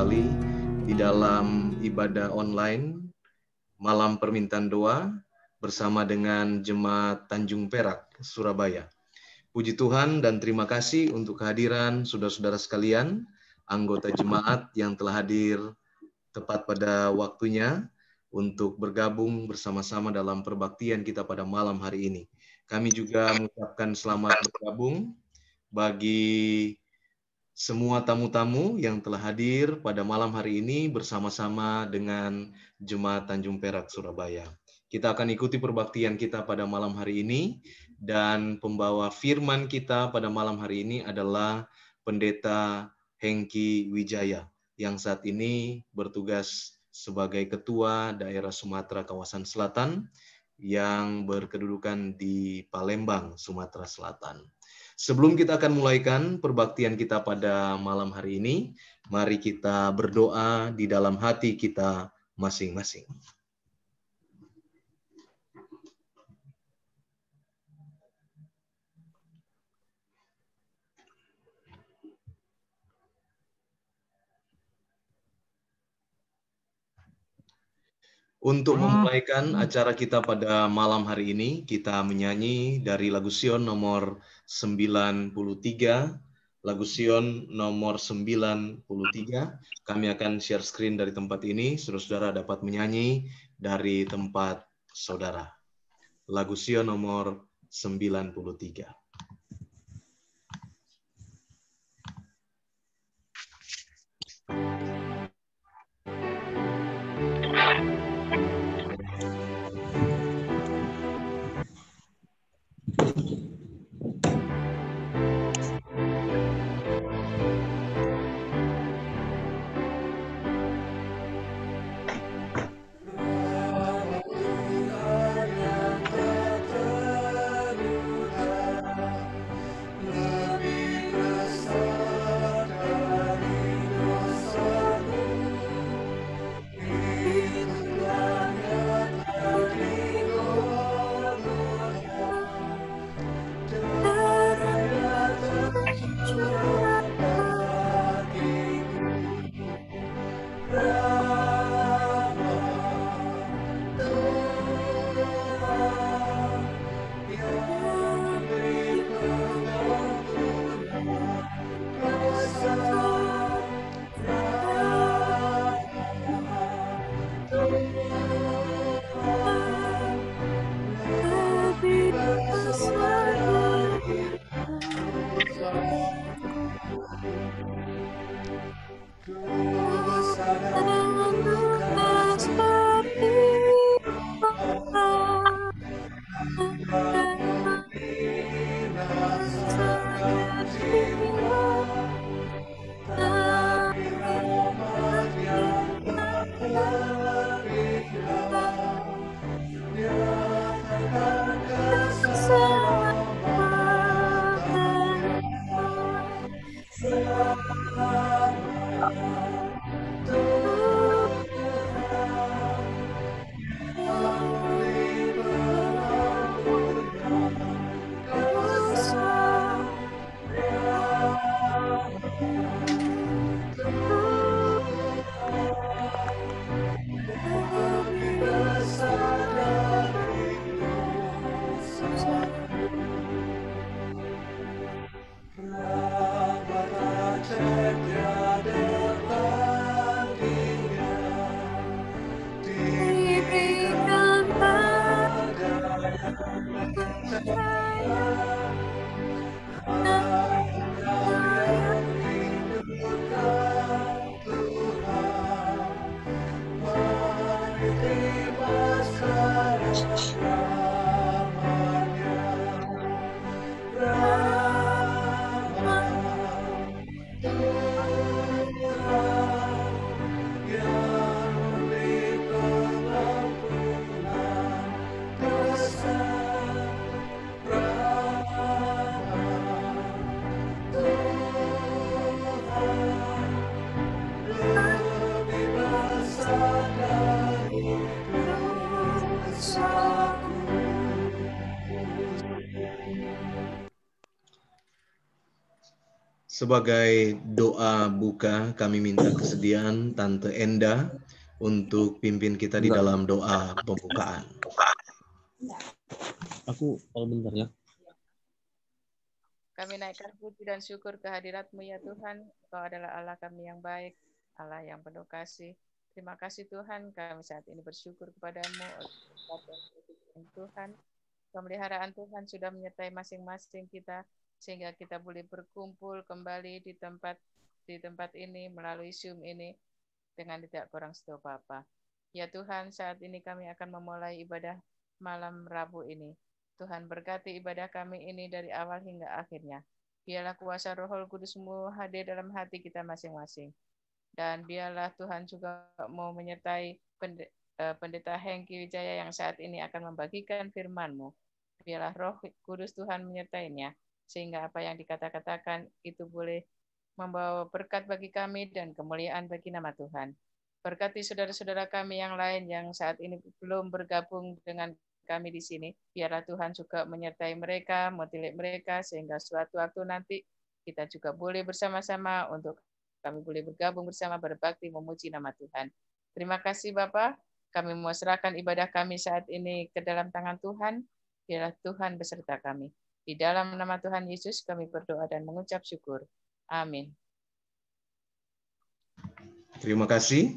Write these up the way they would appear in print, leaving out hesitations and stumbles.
kembali di dalam ibadah online Malam Permintaan Doa bersama dengan Jemaat Tanjung Perak, Surabaya. Puji Tuhan dan terima kasih untuk kehadiran saudara-saudara sekalian, anggota jemaat yang telah hadir tepat pada waktunya untuk bergabung bersama-sama dalam perbaktian kita pada malam hari ini. Kami juga mengucapkan selamat bergabung bagi semua tamu-tamu yang telah hadir pada malam hari ini bersama-sama dengan Jemaat Tanjung Perak, Surabaya. Kita akan ikuti perbaktian kita pada malam hari ini, dan pembawa firman kita pada malam hari ini adalah Pendeta Hengki Wijaya, yang saat ini bertugas sebagai Ketua Daerah Sumatera Kawasan Selatan, yang berkedudukan di Palembang, Sumatera Selatan. Sebelum kita akan mulaikan perbaktian kita pada malam hari ini, mari kita berdoa di dalam hati kita masing-masing. Untuk memulaikan acara kita pada malam hari ini, kita menyanyi dari lagu Sion nomor 93, lagu Sion nomor 93. Kami akan share screen dari tempat ini, saudara-saudara dapat menyanyi dari tempat saudara. Lagu Sion nomor 93. Sebagai doa buka, kami minta kesediaan Tante Enda untuk pimpin kita di dalam doa pembukaan. Aku bentar ya. Kami naikkan puji dan syukur kehadirat-Mu ya Tuhan. Engkau adalah Allah kami yang baik, Allah yang penuh kasih. Terima kasih Tuhan, kami saat ini bersyukur kepadamu Tuhan. Pemeliharaan Tuhan sudah menyertai masing-masing kita, sehingga kita boleh berkumpul kembali di tempat ini melalui Zoom ini dengan tidak kurang satu apa-apa. Ya Tuhan, saat ini kami akan memulai ibadah malam Rabu ini. Tuhan berkati ibadah kami ini dari awal hingga akhirnya. Biarlah kuasa Roh Kudus-Mu hadir dalam hati kita masing-masing. Dan biarlah Tuhan juga mau menyertai Pendeta Hengki Wijaya yang saat ini akan membagikan firman-Mu. Biarlah Roh Kudus Tuhan menyertainya, sehingga apa yang dikatakan itu boleh membawa berkat bagi kami dan kemuliaan bagi nama Tuhan. Berkati saudara-saudara kami yang lain yang saat ini belum bergabung dengan kami di sini. Biarlah Tuhan juga menyertai mereka, motivasi mereka, sehingga suatu waktu nanti kita juga boleh bersama-sama untuk kami boleh bergabung bersama berbakti memuji nama Tuhan. Terima kasih Bapak. Kami mau serahkan ibadah kami saat ini ke dalam tangan Tuhan. Biarlah Tuhan beserta kami. Di dalam nama Tuhan Yesus kami berdoa dan mengucap syukur. Amin. Terima kasih.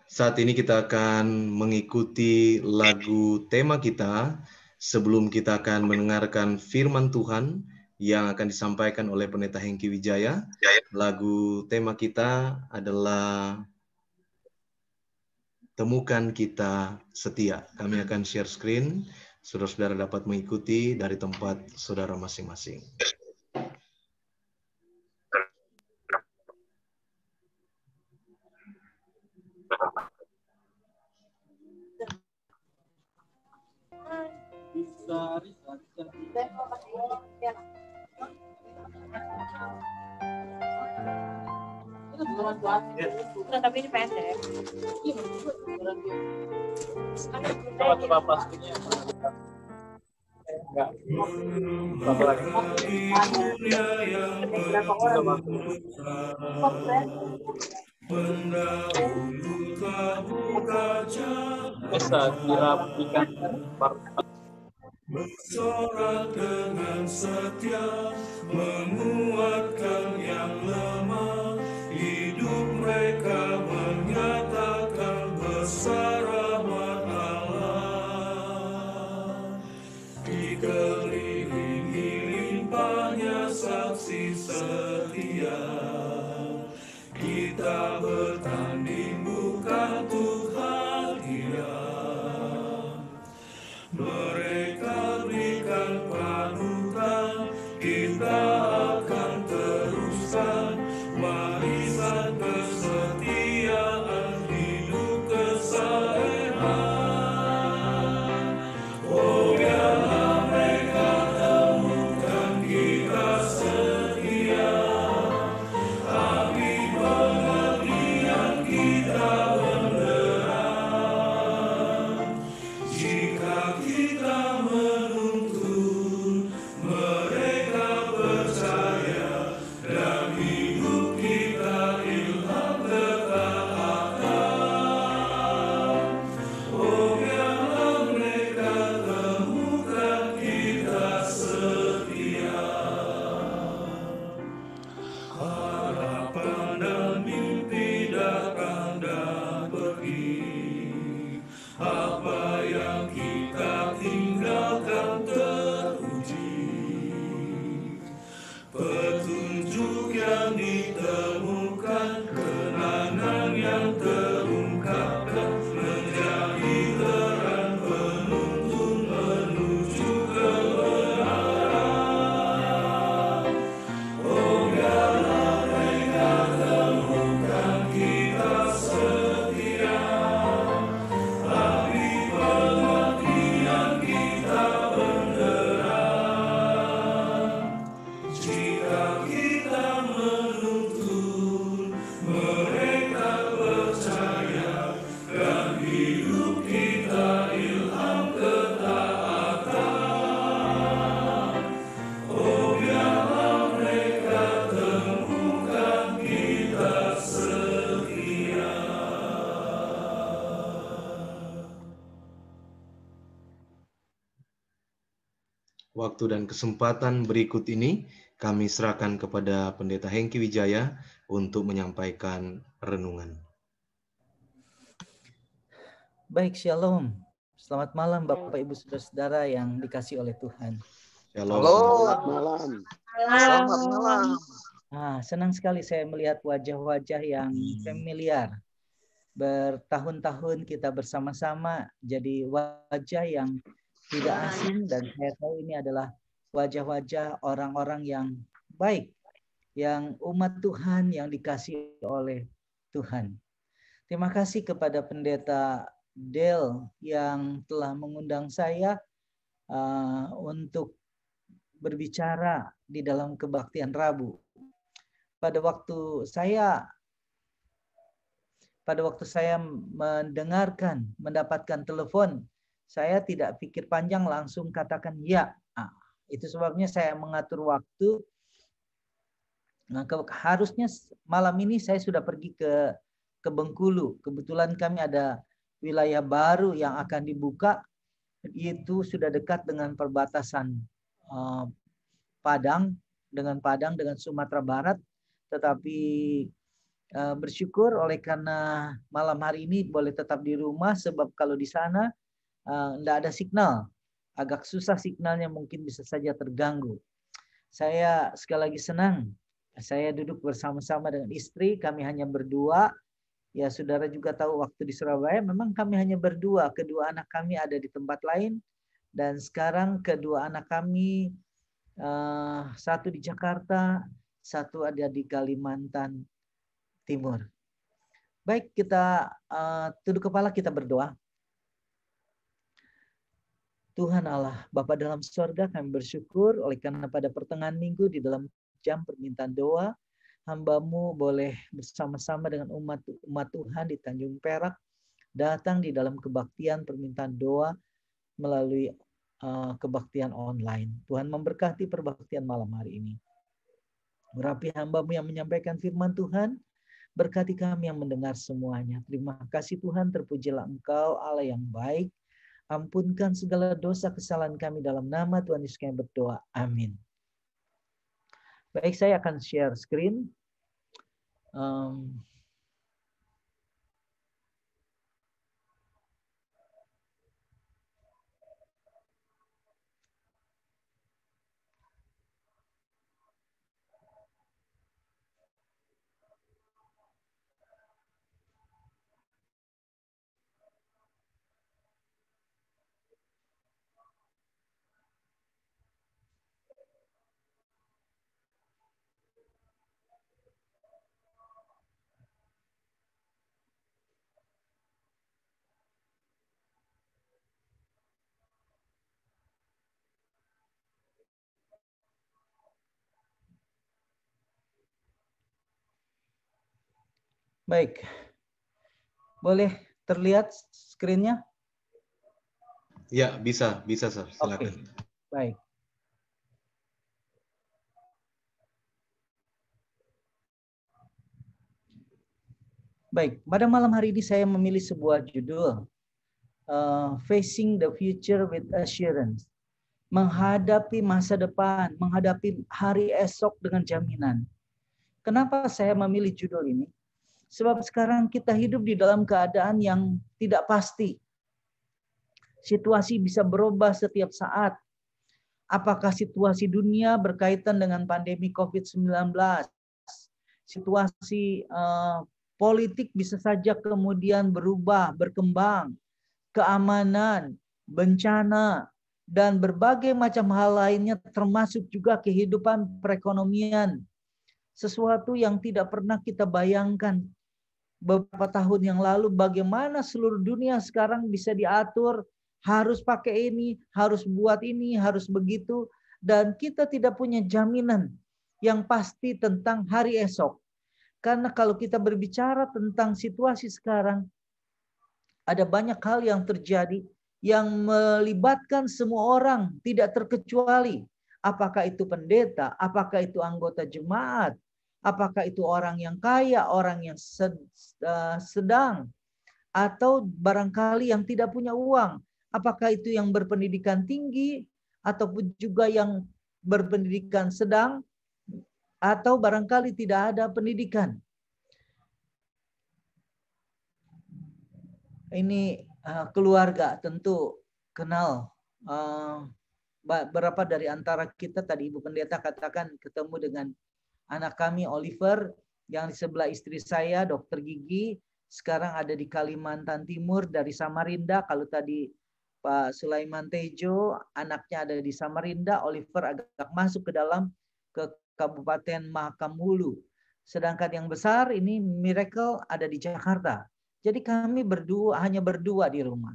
Saat ini kita akan mengikuti lagu tema kita sebelum kita akan mendengarkan firman Tuhan yang akan disampaikan oleh Pendeta Hengki Wijaya. Lagu tema kita adalah Temukan Kita Setia. Kami akan share screen, saudara-saudara dapat mengikuti dari tempat saudara masing-masing. Tapi ini pendek. Coba plastiknya. Enggak. Berapa lagi? Bisa dirapikan bersorak dengan setia, menguatkan yang lemah, hidup mereka menyatakan besar rahmat Allah. Dikelilingi limpahnya saksi setia, kita bertanding bukan untuk hadiah. Mereka berikan panutan, kita akan teruskan warisan kesetiaan, hidup kesalehan. Oh biarlah mereka temukan kita setia, api pengabdian kita benderang. Jika kita menuntun, mereka percaya, dan hidup kita ilham ketaatan. Oh biarlah mereka temukan kita setia. Harapan dan mimpi datang dan pergi, apa yang kita tinggalkan teruji. Petunjuk yang ditemukan, kenangan yang terungkapkan, menjadi terang penuntun menuju kebenaran. Oh biarlah mereka temukan kita setia, api waktu dan kesempatan berikut ini kami serahkan kepada Pendeta Hengki Wijaya untuk menyampaikan renungan. Baik, Shalom. Selamat malam Bapak Ibu Saudara-saudara yang dikasih oleh Tuhan. Shalom. Selamat malam. Selamat malam. Senang sekali saya melihat wajah-wajah yang familiar. Bertahun-tahun kita bersama-sama, jadi wajah yang tidak asing, dan saya tahu ini adalah wajah-wajah orang-orang yang baik, yang umat Tuhan yang dikasih oleh Tuhan. Terima kasih kepada Pendeta Del yang telah mengundang saya untuk berbicara di dalam kebaktian Rabu. Pada waktu saya mendapatkan telepon, saya tidak pikir panjang, langsung katakan ya. Itu sebabnya saya mengatur waktu. Harusnya malam ini saya sudah pergi ke Bengkulu. Kebetulan kami ada wilayah baru yang akan dibuka, itu sudah dekat dengan perbatasan Padang dengan Sumatera Barat. Tetapi bersyukur oleh karena malam hari ini boleh tetap di rumah, sebab kalau di sana tidak ada signal, agak susah signalnya, mungkin bisa saja terganggu. Saya sekali lagi senang, saya duduk bersama-sama dengan istri, kami hanya berdua. Ya, saudara juga tahu waktu di Surabaya memang kami hanya berdua, kedua anak kami ada di tempat lain, dan sekarang kedua anak kami satu di Jakarta, satu ada di Kalimantan Timur. Baik, kita tunduk kepala, kita berdoa. Tuhan Allah, Bapa dalam sorga, kami bersyukur oleh karena pada pertengahan minggu di dalam jam permintaan doa, hamba-Mu boleh bersama-sama dengan umat Tuhan di Tanjung Perak datang di dalam kebaktian permintaan doa melalui kebaktian online. Tuhan memberkati perbaktian malam hari ini. Urapi hamba-Mu yang menyampaikan firman Tuhan, berkati kami yang mendengar semuanya. Terima kasih Tuhan, terpujilah Engkau Allah yang baik. Ampunkan segala dosa kesalahan kami dalam nama Tuhan Yesus kami berdoa. Amin. Baik, saya akan share screen. Baik, boleh terlihat screen-nya? Ya, bisa, Sir. Silakan. Oke, baik. Baik, pada malam hari ini saya memilih sebuah judul, Facing the Future with Assurance. Menghadapi masa depan, menghadapi hari esok dengan jaminan. Kenapa saya memilih judul ini? Sebab sekarang kita hidup di dalam keadaan yang tidak pasti. Situasi bisa berubah setiap saat. Apakah situasi dunia berkaitan dengan pandemi COVID-19? Situasi politik bisa saja kemudian berubah, berkembang. Keamanan, bencana, dan berbagai macam hal lainnya, termasuk juga kehidupan perekonomian. Sesuatu yang tidak pernah kita bayangkan. Beberapa tahun yang lalu bagaimana seluruh dunia sekarang bisa diatur, harus pakai ini, harus buat ini, harus begitu, dan kita tidak punya jaminan yang pasti tentang hari esok. Karena kalau kita berbicara tentang situasi sekarang, ada banyak hal yang terjadi yang melibatkan semua orang, tidak terkecuali. Apakah itu pendeta, apakah itu anggota jemaat, apakah itu orang yang kaya, orang yang sedang, atau barangkali yang tidak punya uang. Apakah itu yang berpendidikan tinggi, ataupun juga yang berpendidikan sedang atau barangkali tidak ada pendidikan. Ini keluarga tentu kenal. Berapa dari antara kita tadi Ibu Pendeta katakan ketemu dengan anak kami Oliver yang di sebelah istri saya dokter gigi, sekarang ada di Kalimantan Timur dari Samarinda. Kalau tadi Pak Sulaiman Tejo anaknya ada di Samarinda, Oliver agak masuk ke dalam ke Kabupaten Mahakam Hulu. Sedangkan yang besar ini Miracle ada di Jakarta. Jadi kami hanya berdua di rumah.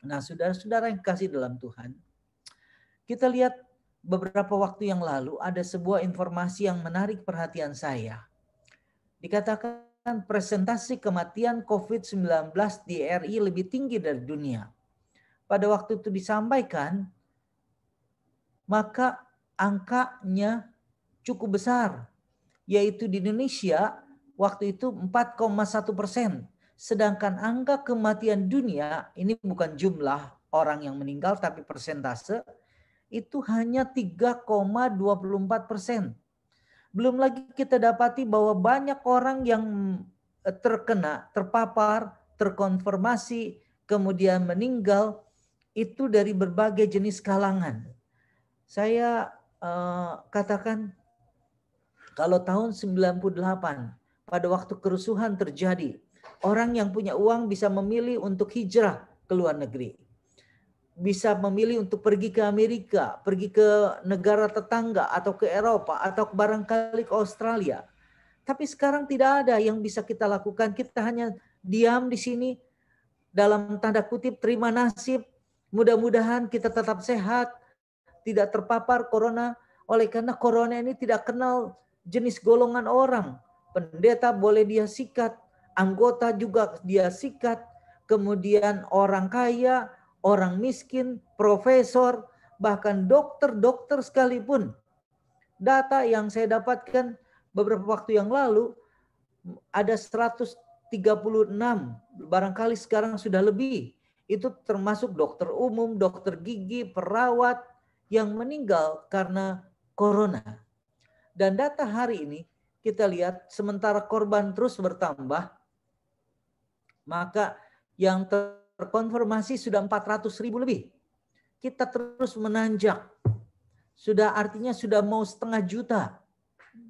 Nah, saudara-saudara yang kasih dalam Tuhan, kita lihat beberapa waktu yang lalu ada sebuah informasi yang menarik perhatian saya. Dikatakan presentasi kematian COVID-19 di RI lebih tinggi dari dunia. Pada waktu itu disampaikan, maka angkanya cukup besar, yaitu di Indonesia waktu itu 4,1%. Sedangkan angka kematian dunia, ini bukan jumlah orang yang meninggal tapi persentase, itu hanya 3,24%. Belum lagi kita dapati bahwa banyak orang yang terkena, terpapar, terkonfirmasi, kemudian meninggal, itu dari berbagai jenis kalangan. Saya katakan, kalau tahun 98, pada waktu kerusuhan terjadi, orang yang punya uang bisa memilih untuk hijrah ke luar negeri. Bisa memilih untuk pergi ke Amerika, pergi ke negara tetangga, atau ke Eropa, atau barangkali ke Australia. Tapi sekarang tidak ada yang bisa kita lakukan. Kita hanya diam di sini, dalam tanda kutip terima nasib. Mudah-mudahan kita tetap sehat, tidak terpapar corona. Oleh karena corona ini tidak kenal jenis golongan orang. Pendeta boleh dia sikat, anggota juga dia sikat, kemudian orang kaya, orang miskin, profesor, bahkan dokter-dokter sekalipun. Data yang saya dapatkan beberapa waktu yang lalu, ada 136, barangkali sekarang sudah lebih. Itu termasuk dokter umum, dokter gigi, perawat yang meninggal karena corona. Dan data hari ini, kita lihat sementara korban terus bertambah, maka yang terkonfirmasi sudah 400.000 lebih. Kita terus menanjak. Sudah artinya sudah mau 0,5 juta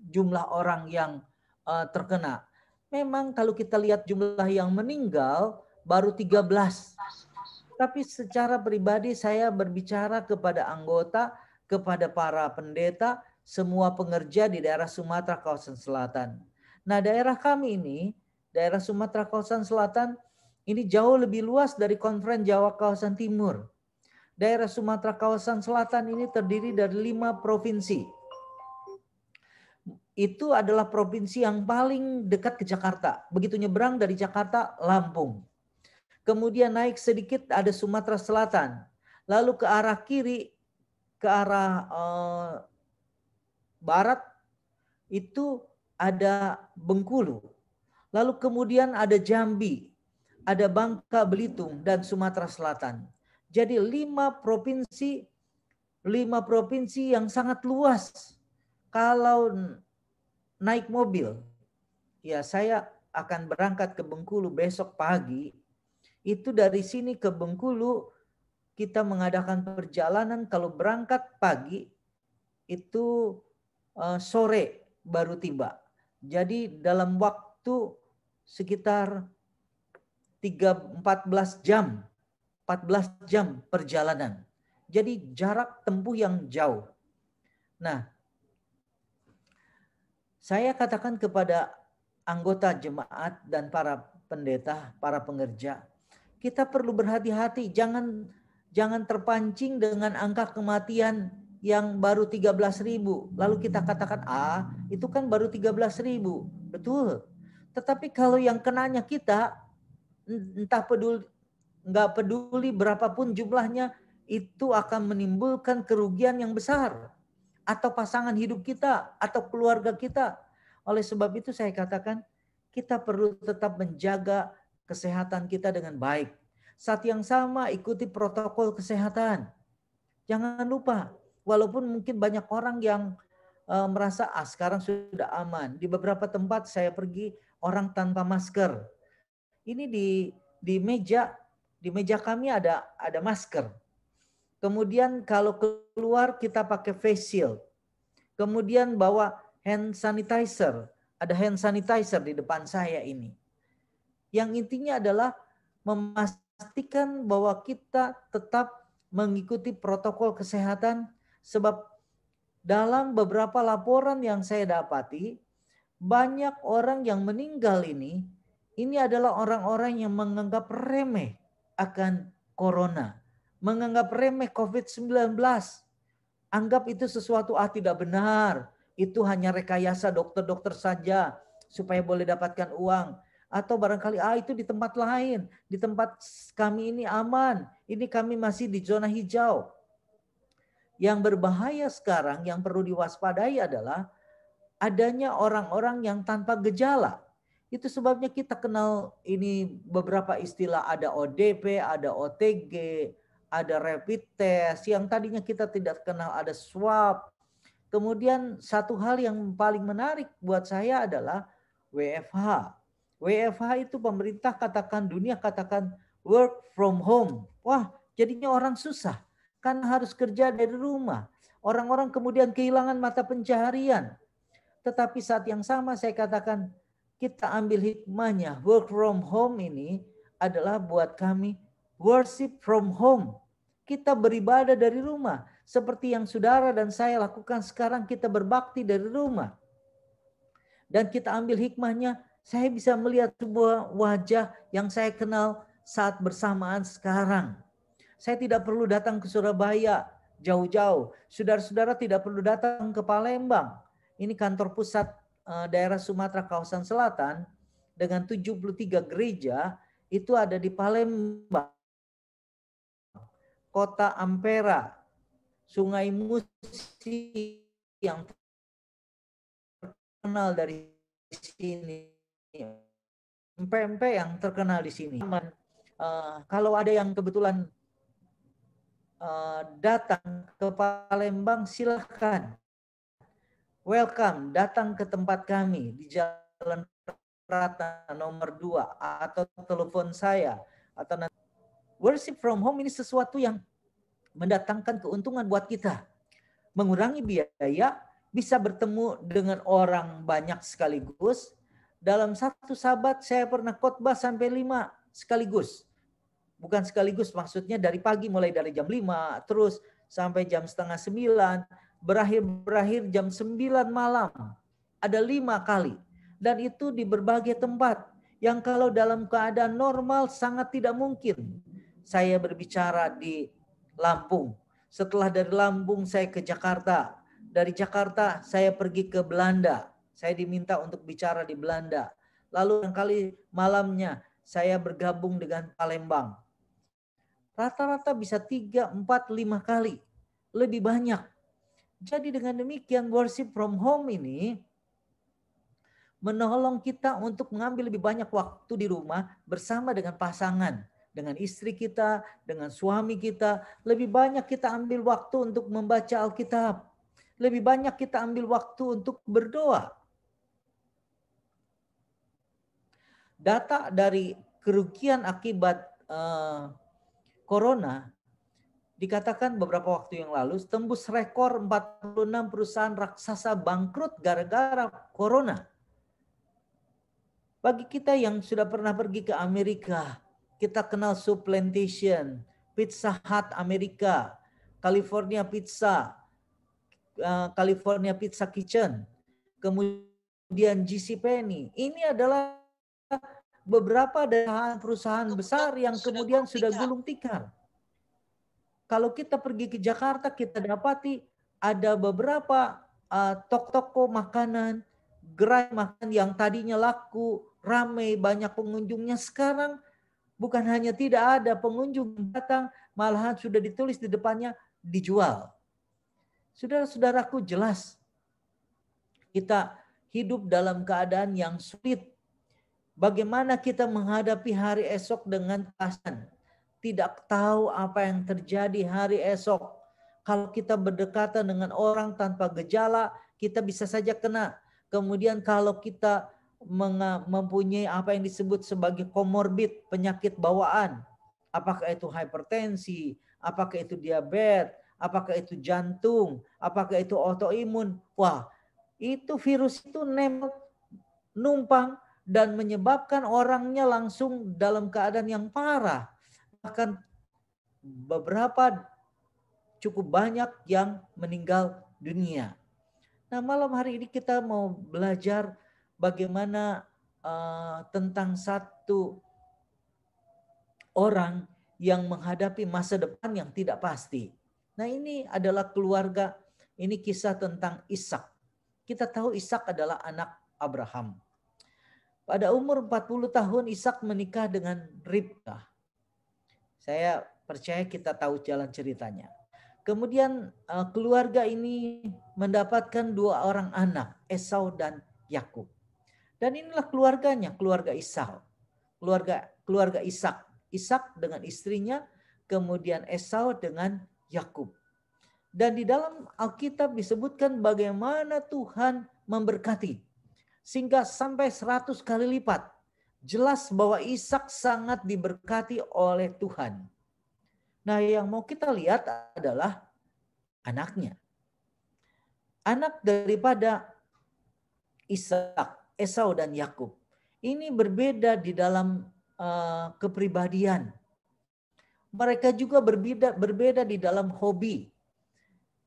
jumlah orang yang terkena. Memang kalau kita lihat jumlah yang meninggal baru 13. Tapi secara pribadi saya berbicara kepada anggota, kepada para pendeta, semua pengerja di daerah Sumatera kawasan selatan. Nah, daerah kami ini, daerah Sumatera kawasan selatan, ini jauh lebih luas dari Konferen Jawa kawasan timur. Daerah Sumatera kawasan selatan ini terdiri dari 5 provinsi. Itu adalah provinsi yang paling dekat ke Jakarta. Begitu nyebrang dari Jakarta, Lampung. Kemudian naik sedikit ada Sumatera Selatan. Lalu ke arah kiri, ke arah barat, itu ada Bengkulu. Lalu kemudian ada Jambi, ada Bangka Belitung, dan Sumatera Selatan. Jadi 5 provinsi yang sangat luas. Kalau naik mobil, ya saya akan berangkat ke Bengkulu besok pagi. Itu dari sini ke Bengkulu kita mengadakan perjalanan, kalau berangkat pagi itu sore baru tiba. Jadi dalam waktu sekitar 14 jam perjalanan. Jadi jarak tempuh yang jauh. Nah, saya katakan kepada anggota jemaat dan para pendeta, para pengerja, kita perlu berhati-hati, jangan terpancing dengan angka kematian yang baru 13.000. Lalu kita katakan, itu kan baru 13.000. Betul. Tetapi kalau yang kenanya kita, nggak peduli berapapun jumlahnya, itu akan menimbulkan kerugian yang besar. Atau pasangan hidup kita, atau keluarga kita. Oleh sebab itu saya katakan, kita perlu tetap menjaga kesehatan kita dengan baik. Saat yang sama ikuti protokol kesehatan. Jangan lupa, walaupun mungkin banyak orang yang merasa sekarang sudah aman. Di beberapa tempat saya pergi orang tanpa masker. Ini di meja kami ada masker. Kemudian kalau keluar kita pakai face shield. Kemudian bawa hand sanitizer. Ada hand sanitizer di depan saya ini. Yang intinya adalah memastikan bahwa kita tetap mengikuti protokol kesehatan, sebab dalam beberapa laporan yang saya dapati, banyak orang yang meninggal ini adalah orang-orang yang menganggap remeh akan corona, menganggap remeh COVID-19, anggap itu sesuatu tidak benar, itu hanya rekayasa dokter-dokter saja supaya boleh dapatkan uang. Atau barangkali itu di tempat lain, di tempat kami ini aman, ini kami masih di zona hijau. Yang berbahaya sekarang yang perlu diwaspadai adalah adanya orang-orang yang tanpa gejala. Itu sebabnya kita kenal ini beberapa istilah, ada ODP, ada OTG, ada rapid test, yang tadinya kita tidak kenal, ada swab. Kemudian satu hal yang paling menarik buat saya adalah WFH. WFH itu pemerintah katakan, dunia katakan work from home. Wah, jadinya orang susah kan harus kerja dari rumah. Orang-orang kemudian kehilangan mata pencaharian. Tetapi saat yang sama saya katakan, kita ambil hikmahnya. Work from home ini adalah buat kami worship from home. Kita beribadah dari rumah. Seperti yang saudara dan saya lakukan sekarang, kita berbakti dari rumah. Dan kita ambil hikmahnya, saya bisa melihat sebuah wajah yang saya kenal saat bersamaan sekarang. Saya tidak perlu datang ke Surabaya jauh-jauh. Saudara-saudara tidak perlu datang ke Palembang. Ini kantor pusat daerah Sumatera kawasan selatan dengan 73 gereja itu ada di Palembang. Kota Ampera, Sungai Musi yang terkenal dari sini. Empe-empe yang terkenal di sini. Kalau ada yang kebetulan datang ke Palembang, silahkan. Welcome, datang ke tempat kami di Jalan Prata nomor 2 atau telepon saya. Atau worship from home ini sesuatu yang mendatangkan keuntungan buat kita. Mengurangi biaya, bisa bertemu dengan orang banyak sekaligus. Dalam satu sabat saya pernah khotbah sampai 5 sekaligus. Bukan sekaligus, maksudnya dari pagi mulai dari jam 5 terus sampai jam 8:30, berakhir jam 9 malam. Ada 5 kali. Dan itu di berbagai tempat yang kalau dalam keadaan normal sangat tidak mungkin. Saya berbicara di Lampung. Setelah dari Lampung saya ke Jakarta. Dari Jakarta saya pergi ke Belanda. Saya diminta untuk bicara di Belanda. Lalu kali malamnya saya bergabung dengan Palembang. Rata-rata bisa 3, 4, 5 kali. Lebih banyak. Jadi dengan demikian worship from home ini menolong kita untuk mengambil lebih banyak waktu di rumah bersama dengan pasangan. Dengan istri kita, dengan suami kita. Lebih banyak kita ambil waktu untuk membaca Alkitab. Lebih banyak kita ambil waktu untuk berdoa. Data dari kerugian akibat corona dikatakan beberapa waktu yang lalu tembus rekor 46 perusahaan raksasa bangkrut gara-gara corona. Bagi kita yang sudah pernah pergi ke Amerika, kita kenal Supplantation, Pizza Hut Amerika, California Pizza, California Pizza Kitchen, kemudian JCPenney. Ini adalah beberapa perusahaan besar yang kemudian sudah gulung tikar. Kalau kita pergi ke Jakarta, kita dapati ada beberapa toko-toko makanan, gerai makan yang tadinya laku, ramai, banyak pengunjungnya. Sekarang bukan hanya tidak ada pengunjung datang, malahan sudah ditulis di depannya dijual. Saudara-saudaraku, jelas kita hidup dalam keadaan yang sulit. Bagaimana kita menghadapi hari esok dengan ketakutan, tidak tahu apa yang terjadi hari esok. Kalau kita berdekatan dengan orang tanpa gejala, kita bisa saja kena. Kemudian kalau kita mempunyai apa yang disebut sebagai komorbid, penyakit bawaan, apakah itu hipertensi, apakah itu diabetes, apakah itu jantung, apakah itu autoimun, wah, itu virus itu numpang dan menyebabkan orangnya langsung dalam keadaan yang parah. Bahkan beberapa cukup banyak yang meninggal dunia. Nah, malam hari ini kita mau belajar bagaimana tentang satu orang yang menghadapi masa depan yang tidak pasti. Nah, ini adalah keluarga, ini kisah tentang Ishak. Kita tahu Ishak adalah anak Abraham. Pada umur 40 tahun Ishak menikah dengan Ribkah. Saya percaya kita tahu jalan ceritanya. Kemudian keluarga ini mendapatkan 2 orang anak, Esau dan Yakub. Dan inilah keluarganya, keluarga Esau. Keluarga Ishak. Ishak dengan istrinya, kemudian Esau dengan Yakub. Dan di dalam Alkitab disebutkan bagaimana Tuhan memberkati. Sehingga sampai 100 kali lipat. Jelas bahwa Ishak sangat diberkati oleh Tuhan. Nah, yang mau kita lihat adalah anaknya. Anak daripada Ishak, Esau dan Yakub. Ini berbeda di dalam kepribadian. Mereka juga berbeda di dalam hobi.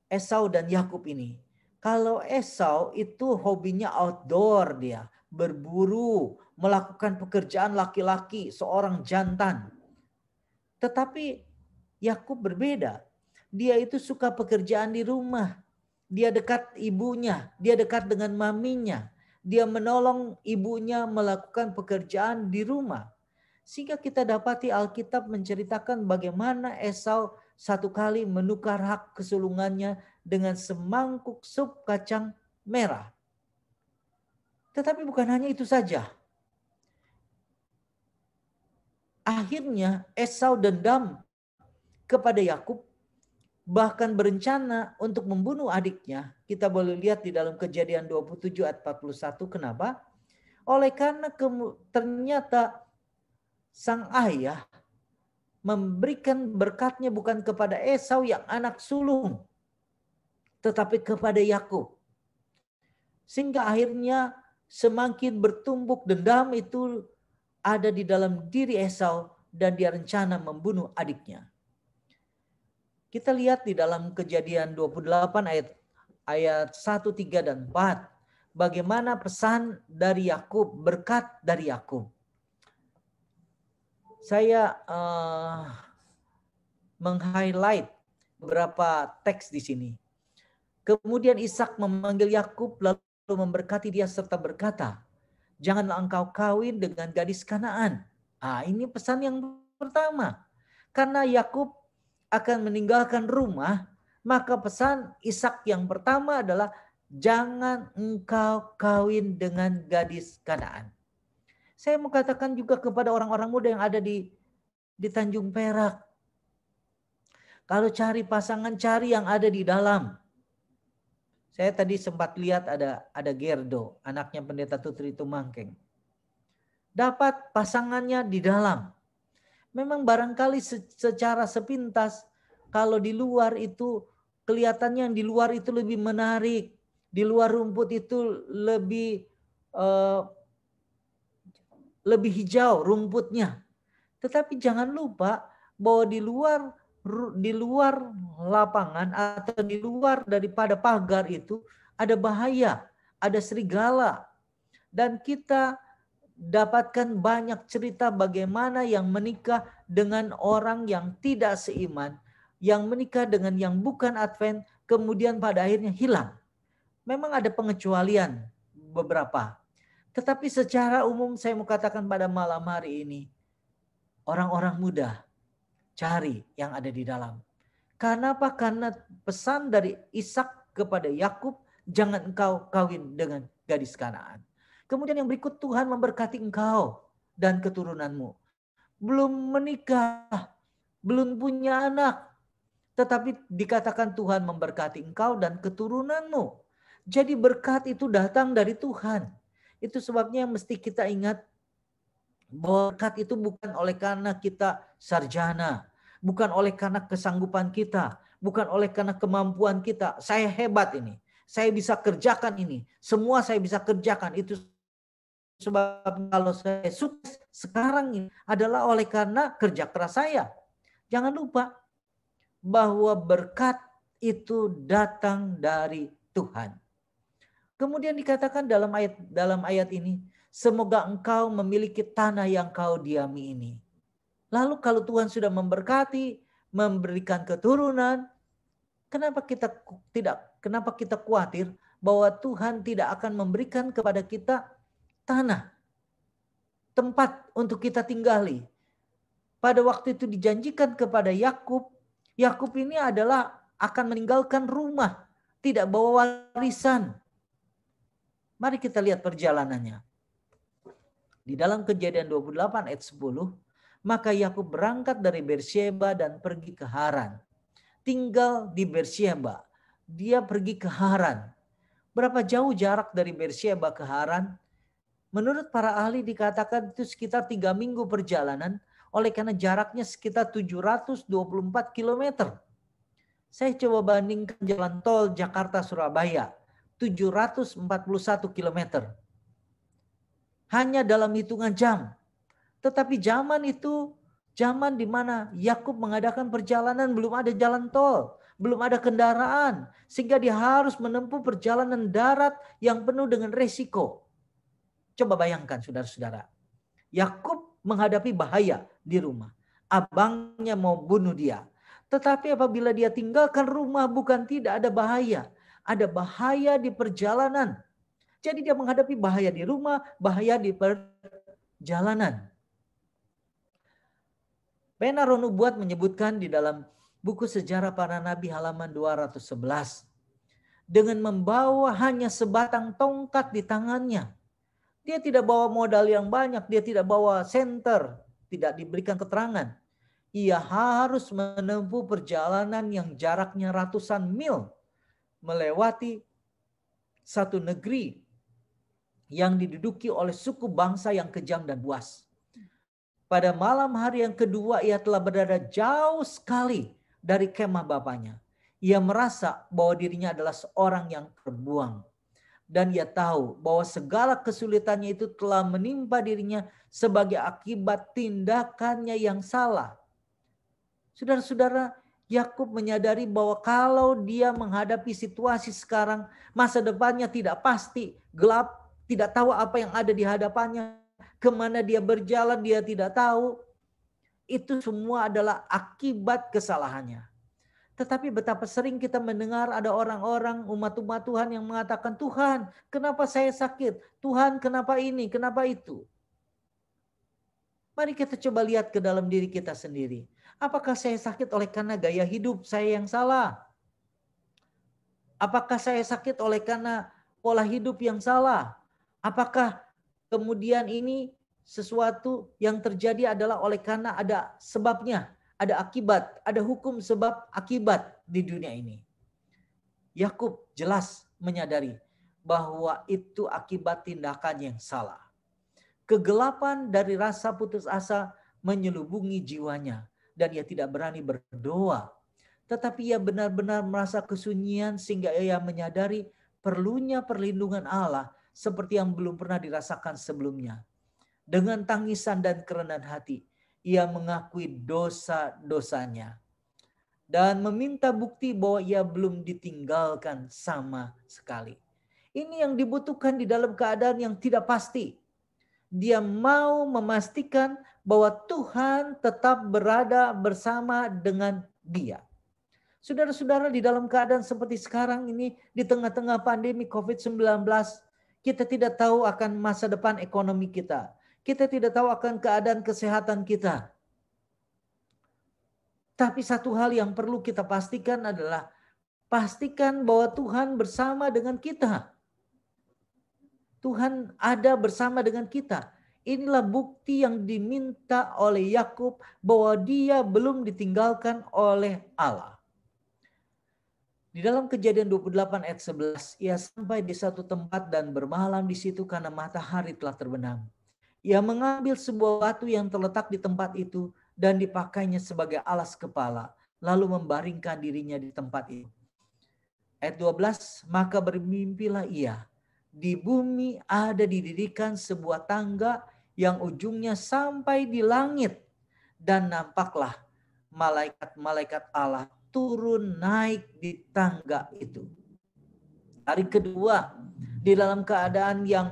Esau dan Yakub ini. Kalau Esau itu hobinya outdoor dia. Berburu, melakukan pekerjaan laki-laki, seorang jantan. Tetapi Yakub berbeda. Dia itu suka pekerjaan di rumah. Dia dekat ibunya. Dia dekat dengan maminya. Dia menolong ibunya melakukan pekerjaan di rumah. Sehingga kita dapati Alkitab menceritakan bagaimana Esau satu kali menukar hak kesulungannya dengan semangkuk sup kacang merah. Tetapi bukan hanya itu saja. Akhirnya Esau dendam kepada Yakub, bahkan berencana untuk membunuh adiknya. Kita boleh lihat di dalam Kejadian 27 ayat 41. Kenapa? Oleh karena ternyata sang ayah memberikan berkatnya bukan kepada Esau yang anak sulung, tetapi kepada Yakub. Sehingga akhirnya semakin bertumbuk dendam itu ada di dalam diri Esau dan dia rencana membunuh adiknya. Kita lihat di dalam Kejadian 28 ayat 1, 3, dan 4. Bagaimana pesan dari Yakub, berkat dari Yakub. Saya meng-highlight beberapa teks di sini. Kemudian Ishak memanggil Yakub lalu memberkati dia serta berkata, janganlah engkau kawin dengan gadis Kanaan. Ini pesan yang pertama. Karena Yakub akan meninggalkan rumah, maka pesan Ishak yang pertama adalah jangan engkau kawin dengan gadis Kanaan. Saya mau katakan juga kepada orang-orang muda yang ada di Tanjung Perak. Kalau cari pasangan, cari yang ada di dalam. Saya tadi sempat lihat ada Gerdo, anaknya Pendeta Tutri Tumangkeng. Dapat pasangannya di dalam. Memang barangkali secara sepintas kalau di luar itu kelihatannya yang di luar itu lebih menarik. Di luar rumput itu lebih hijau rumputnya. Tetapi jangan lupa bahwa di luar lapangan atau di luar daripada pagar itu ada bahaya, ada serigala. Dan kita dapatkan banyak cerita bagaimana yang menikah dengan orang yang tidak seiman, yang menikah dengan yang bukan Advent, kemudian pada akhirnya hilang. Memang ada pengecualian beberapa. Tetapi secara umum saya mau katakan pada malam hari ini, orang-orang muda cari yang ada di dalam. Karena apa? Karena pesan dari Ishak kepada Yakub, jangan engkau kawin dengan gadis Kanaan. Kemudian yang berikut, Tuhan memberkati engkau dan keturunanmu. Belum menikah, belum punya anak, Tetapi dikatakan Tuhan memberkati engkau dan keturunanmu. Jadi berkat itu datang dari Tuhan. Itu sebabnya mesti kita ingat bahwa berkat itu bukan oleh karena kita sarjana, bukan oleh karena kesanggupan kita, bukan oleh karena kemampuan kita. Saya hebat ini, saya bisa kerjakan ini, semua saya bisa kerjakan. Itu sebab kalau saya sukses sekarang ini adalah oleh karena kerja keras saya. Jangan lupa bahwa berkat itu datang dari Tuhan. Kemudian dikatakan dalam ayat ini, semoga engkau memiliki tanah yang kau diami ini. Lalu kalau Tuhan sudah memberkati, memberikan keturunan, kenapa kita khawatir bahwa Tuhan tidak akan memberikan kepada kita tanah, tempat untuk kita tinggali? Pada waktu itu dijanjikan kepada Yakub, Yakub ini adalah akan meninggalkan rumah, tidak bawa warisan. Mari kita lihat perjalanannya. Di dalam Kejadian 28 ayat 10, maka Yakub berangkat dari Beersheba dan pergi ke Haran. Tinggal di Beersheba, dia pergi ke Haran. Berapa jauh jarak dari Beersheba ke Haran? Menurut para ahli dikatakan itu sekitar 3 minggu perjalanan, oleh karena jaraknya sekitar 724 km. Saya coba bandingkan jalan tol Jakarta-Surabaya, 741 km. Hanya dalam hitungan jam. Tetapi zaman itu, zaman di mana Yakub mengadakan perjalanan, belum ada jalan tol, belum ada kendaraan. Sehingga dia harus menempuh perjalanan darat yang penuh dengan resiko. Coba bayangkan saudara-saudara. Yakub menghadapi bahaya di rumah. Abangnya mau bunuh dia. Tetapi apabila dia tinggalkan rumah, bukan tidak ada bahaya. Ada bahaya di perjalanan. Jadi dia menghadapi bahaya di rumah, bahaya di perjalanan. Pena Roh Nubuat menyebutkan di dalam buku Sejarah Para Nabi halaman 211. Dengan membawa hanya sebatang tongkat di tangannya. Dia tidak bawa modal yang banyak, dia tidak bawa senter, tidak diberikan keterangan. Ia harus menempuh perjalanan yang jaraknya ratusan mil, melewati satu negeri yang diduduki oleh suku bangsa yang kejam dan buas. Pada malam hari yang kedua, ia telah berada jauh sekali dari kemah bapaknya. Ia merasa bahwa dirinya adalah seorang yang terbuang. Dan ia tahu bahwa segala kesulitannya itu telah menimpa dirinya sebagai akibat tindakannya yang salah. Saudara-saudara, Yakub menyadari bahwa kalau dia menghadapi situasi sekarang, masa depannya tidak pasti, gelap, tidak tahu apa yang ada di hadapannya, kemana dia berjalan dia tidak tahu. Itu semua adalah akibat kesalahannya. Tetapi betapa sering kita mendengar ada orang-orang umat-umat Tuhan yang mengatakan, Tuhan, kenapa saya sakit? Tuhan, kenapa ini? Kenapa itu? Mari kita coba lihat ke dalam diri kita sendiri. Apakah saya sakit oleh karena gaya hidup saya yang salah? Apakah saya sakit oleh karena pola hidup yang salah? Apakah kemudian ini sesuatu yang terjadi adalah oleh karena ada sebabnya? Ada akibat, ada hukum sebab akibat di dunia ini. Yakub jelas menyadari bahwa itu akibat tindakan yang salah. Kegelapan dari rasa putus asa menyelubungi jiwanya dan ia tidak berani berdoa. Tetapi ia benar-benar merasa kesunyian sehingga ia menyadari perlunya perlindungan Allah seperti yang belum pernah dirasakan sebelumnya. Dengan tangisan dan kerendahan hati, ia mengakui dosa-dosanya dan meminta bukti bahwa ia belum ditinggalkan sama sekali. Ini yang dibutuhkan di dalam keadaan yang tidak pasti. Dia mau memastikan bahwa Tuhan tetap berada bersama dengan dia. Saudara-saudara, di dalam keadaan seperti sekarang ini, di tengah-tengah pandemi COVID-19, kita tidak tahu akan masa depan ekonomi kita. Kita tidak tahu akan keadaan kesehatan kita. Tapi satu hal yang perlu kita pastikan adalah pastikan bahwa Tuhan bersama dengan kita. Tuhan ada bersama dengan kita. Inilah bukti yang diminta oleh Yakub bahwa dia belum ditinggalkan oleh Allah. Di dalam Kejadian 28 ayat 11, ia sampai di satu tempat dan bermalam di situ karena matahari telah terbenam. Ia mengambil sebuah batu yang terletak di tempat itu dan dipakainya sebagai alas kepala, lalu membaringkan dirinya di tempat itu. Ayat 12, maka bermimpilah ia. Di bumi ada didirikan sebuah tangga yang ujungnya sampai di langit, dan nampaklah malaikat-malaikat Allah turun naik di tangga itu. Hari kedua, di dalam keadaan yang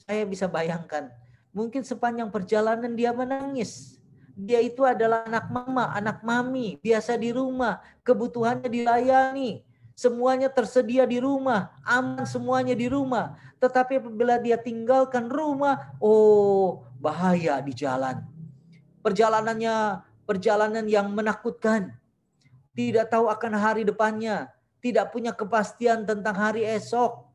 saya bisa bayangkan, mungkin sepanjang perjalanan dia menangis. Dia itu adalah anak mama, anak mami, biasa di rumah, kebutuhannya dilayani, semuanya tersedia di rumah, aman semuanya di rumah. Tetapi apabila dia tinggalkan rumah, oh bahaya di jalan. Perjalanan yang menakutkan. Tidak tahu akan hari depannya, tidak punya kepastian tentang hari esok.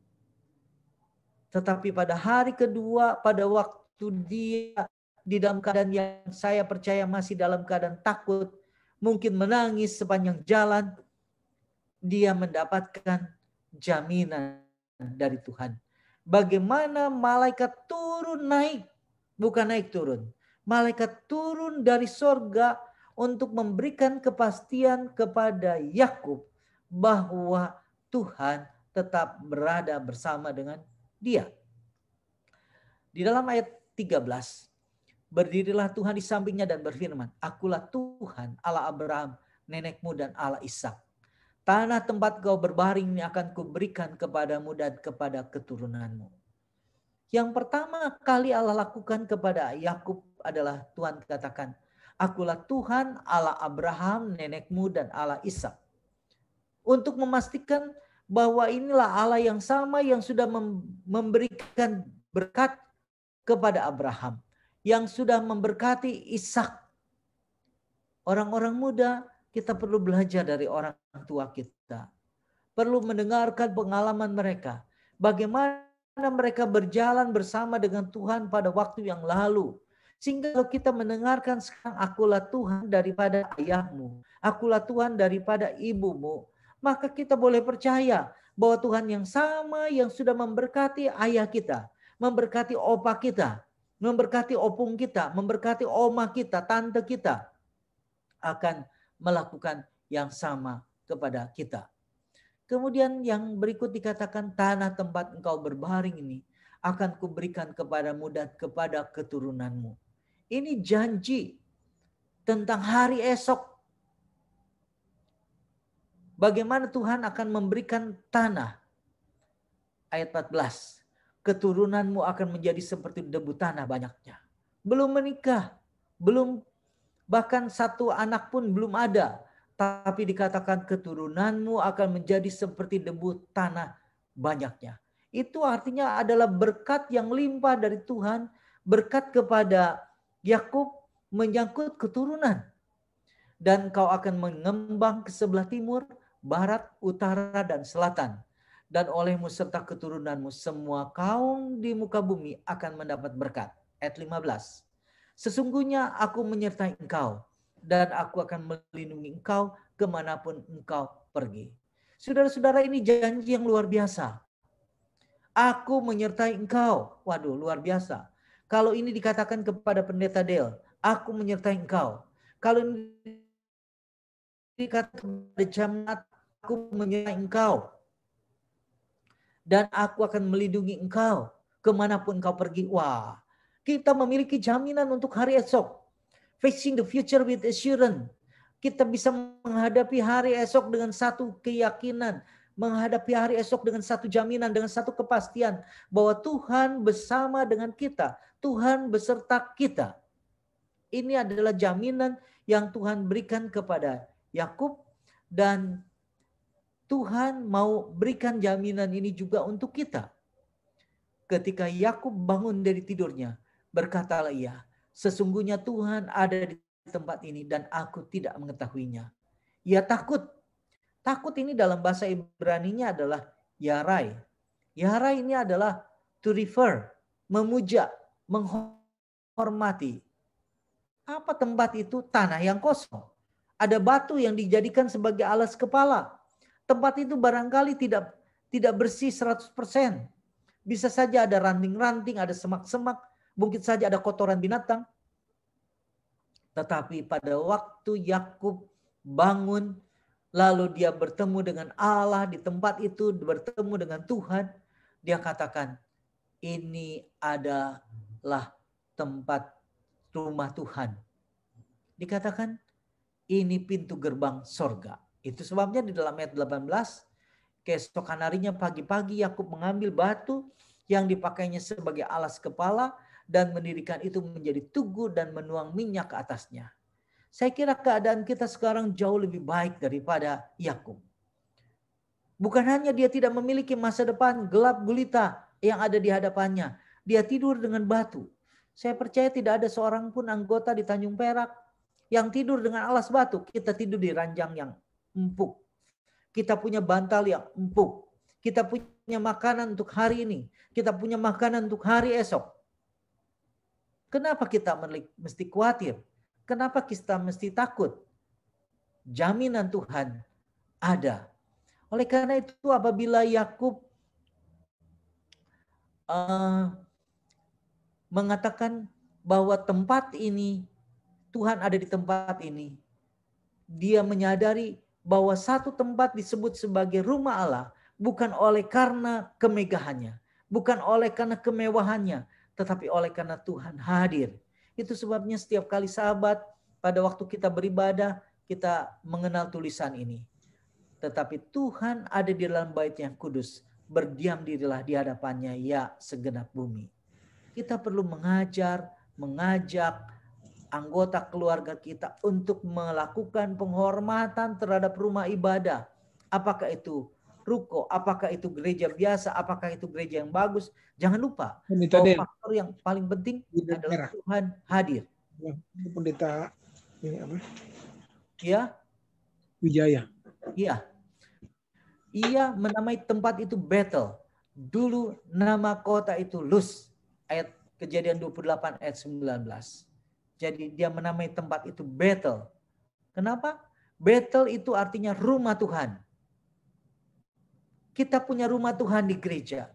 Tetapi pada hari kedua, pada waktu dia di dalam keadaan yang saya percaya masih dalam keadaan takut, mungkin menangis sepanjang jalan, dia mendapatkan jaminan dari Tuhan. Bagaimana malaikat turun naik, bukan naik turun. Malaikat turun dari sorga untuk memberikan kepastian kepada Yakub bahwa Tuhan tetap berada bersama dengan dia. Di dalam ayat 13, berdirilah Tuhan di sampingnya dan berfirman, akulah Tuhan Allah Abraham, nenekmu dan Allah Ishak. Tanah tempat kau berbaring ini akan kuberikan kepadamu dan kepada keturunanmu. Yang pertama kali Allah lakukan kepada Yakub adalah Tuhan katakan, akulah Tuhan Allah Abraham, nenekmu dan Allah Ishak. Untuk memastikan bahwa inilah Allah yang sama yang sudah memberikan berkat kepada Abraham, yang sudah memberkati Ishak. Orang-orang muda, kita perlu belajar dari orang tua kita. Perlu mendengarkan pengalaman mereka. Bagaimana mereka berjalan bersama dengan Tuhan pada waktu yang lalu. Sehingga kalau kita mendengarkan sekarang, akulah Tuhan daripada ayahmu, akulah Tuhan daripada ibumu, maka kita boleh percaya bahwa Tuhan yang sama yang sudah memberkati ayah kita, memberkati opa kita, memberkati opung kita, memberkati oma kita, tante kita, akan melakukan yang sama kepada kita. Kemudian yang berikut dikatakan, tanah tempat engkau berbaring ini akan kuberikan kepadamu dan kepada keturunanmu. Ini janji tentang hari esok. Bagaimana Tuhan akan memberikan tanah. Ayat 14. Keturunanmu akan menjadi seperti debu tanah banyaknya. Belum menikah. Bahkan satu anak pun belum ada. Tapi dikatakan keturunanmu akan menjadi seperti debu tanah banyaknya. Itu artinya adalah berkat yang limpah dari Tuhan. Berkat kepada Yakub menyangkut keturunan. Dan kau akan mengembang ke sebelah timur, barat, utara, dan selatan. Dan olehmu serta keturunanmu semua kaum di muka bumi akan mendapat berkat. Ayat 15. Sesungguhnya aku menyertai engkau, dan aku akan melindungi engkau kemanapun engkau pergi. Saudara-saudara, ini janji yang luar biasa. Aku menyertai engkau. Waduh, luar biasa. Kalau ini dikatakan kepada pendeta Del, aku menyertai engkau. Kalau ini dikatakan kepada jemaat, aku menyertai engkau. Dan aku akan melindungi engkau kemanapun engkau pergi. Wah, kita memiliki jaminan untuk hari esok. Facing the future with assurance. Kita bisa menghadapi hari esok dengan satu keyakinan. Menghadapi hari esok dengan satu jaminan, dengan satu kepastian. Bahwa Tuhan bersama dengan kita. Tuhan beserta kita. Ini adalah jaminan yang Tuhan berikan kepada Yakub. Dan Tuhan mau berikan jaminan ini juga untuk kita. Ketika Yakub bangun dari tidurnya, berkatalah ia, sesungguhnya Tuhan ada di tempat ini dan aku tidak mengetahuinya. Ia takut. Takut ini dalam bahasa Ibrani-nya adalah yarai. Yarai ini adalah to refer, memuja, menghormati. Apa tempat itu? Tanah yang kosong. Ada batu yang dijadikan sebagai alas kepala. Tempat itu barangkali tidak bersih 100%. Bisa saja ada ranting-ranting, ada semak-semak, mungkin saja ada kotoran binatang. Tetapi pada waktu Yakub bangun, lalu dia bertemu dengan Allah di tempat itu, bertemu dengan Tuhan, dia katakan, ini adalah tempat rumah Tuhan. Dikatakan, ini pintu gerbang sorga. Itu sebabnya di dalam ayat 18, keesokan harinya pagi-pagi Yakub mengambil batu yang dipakainya sebagai alas kepala dan mendirikan itu menjadi tugu dan menuang minyak ke atasnya. Saya kira keadaan kita sekarang jauh lebih baik daripada Yakub. Bukan hanya dia tidak memiliki masa depan gelap gulita yang ada di hadapannya. Dia tidur dengan batu. Saya percaya tidak ada seorang pun anggota di Tanjung Perak yang tidur dengan alas batu. Kita tidur di ranjang yang empuk. Kita punya bantal yang empuk. Kita punya makanan untuk hari ini. Kita punya makanan untuk hari esok. Kenapa kita mesti khawatir? Kenapa kita mesti takut? Jaminan Tuhan ada. Oleh karena itu apabila Yakub mengatakan bahwa tempat ini, Tuhan ada di tempat ini, dia menyadari bahwa satu tempat disebut sebagai rumah Allah bukan oleh karena kemegahannya, bukan oleh karena kemewahannya, tetapi oleh karena Tuhan hadir. Itu sebabnya setiap kali sahabat pada waktu kita beribadah, kita mengenal tulisan ini. Tetapi Tuhan ada di dalam bait yang kudus, berdiam dirilah di hadapannya ya segenap bumi. Kita perlu mengajak anggota keluarga kita untuk melakukan penghormatan terhadap rumah ibadah. Apakah itu ruko, apakah itu gereja biasa, apakah itu gereja yang bagus. Jangan lupa bahwa faktor yang paling penting adalah Tuhan hadir. Pendeta ini apa? Ya. Wijaya. Iya. Ia menamai tempat itu Bethel. Dulu nama kota itu Luz. Ayat Kejadian 28 ayat 19. Jadi dia menamai tempat itu Bethel. Kenapa? Bethel itu artinya rumah Tuhan. Kita punya rumah Tuhan di gereja.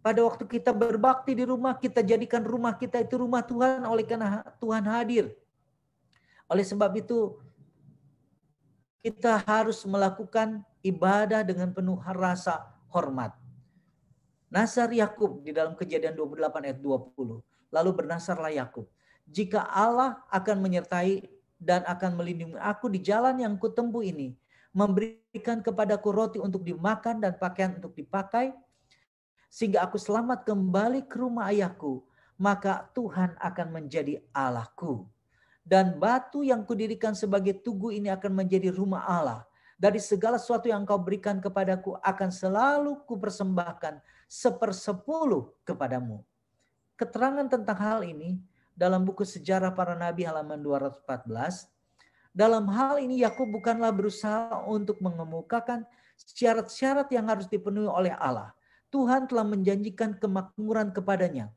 Pada waktu kita berbakti di rumah, kita jadikan rumah kita itu rumah Tuhan oleh karena Tuhan hadir. Oleh sebab itu, kita harus melakukan ibadah dengan penuh rasa hormat. Nasar Yakub di dalam Kejadian 28 ayat 20. Lalu bernasarlah Yakub. Jika Allah akan menyertai dan akan melindungi aku di jalan yang kutempuh ini, memberikan kepadaku roti untuk dimakan dan pakaian untuk dipakai, sehingga aku selamat kembali ke rumah ayahku, maka Tuhan akan menjadi Allahku. Dan batu yang kudirikan sebagai tugu ini akan menjadi rumah Allah. Dari segala sesuatu yang kau berikan kepadaku akan selalu kupersembahkan 1/10 kepadamu. Keterangan tentang hal ini dalam buku Sejarah Para Nabi halaman 214. Dalam hal ini Yakub bukanlah berusaha untuk mengemukakan syarat-syarat yang harus dipenuhi oleh Allah. Tuhan telah menjanjikan kemakmuran kepadanya.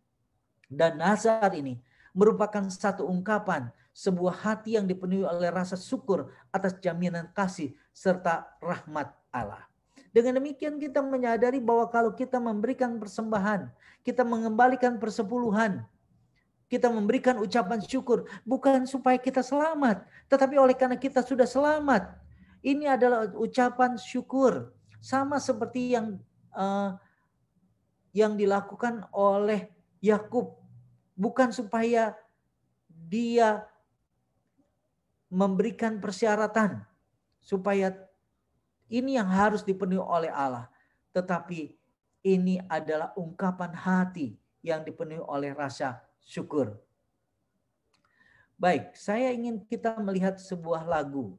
Dan nazar ini merupakan satu ungkapan sebuah hati yang dipenuhi oleh rasa syukur atas jaminan kasih serta rahmat Allah. Dengan demikian kita menyadari bahwa kalau kita memberikan persembahan, kita mengembalikan persepuluhan, kita memberikan ucapan syukur, bukan supaya kita selamat, tetapi oleh karena kita sudah selamat. Ini adalah ucapan syukur. Sama seperti yang dilakukan oleh Yakub. Bukan supaya dia memberikan persyaratan supaya ini yang harus dipenuhi oleh Allah. Tetapi ini adalah ungkapan hati yang dipenuhi oleh rasa syukur. Baik, saya ingin kita melihat sebuah lagu.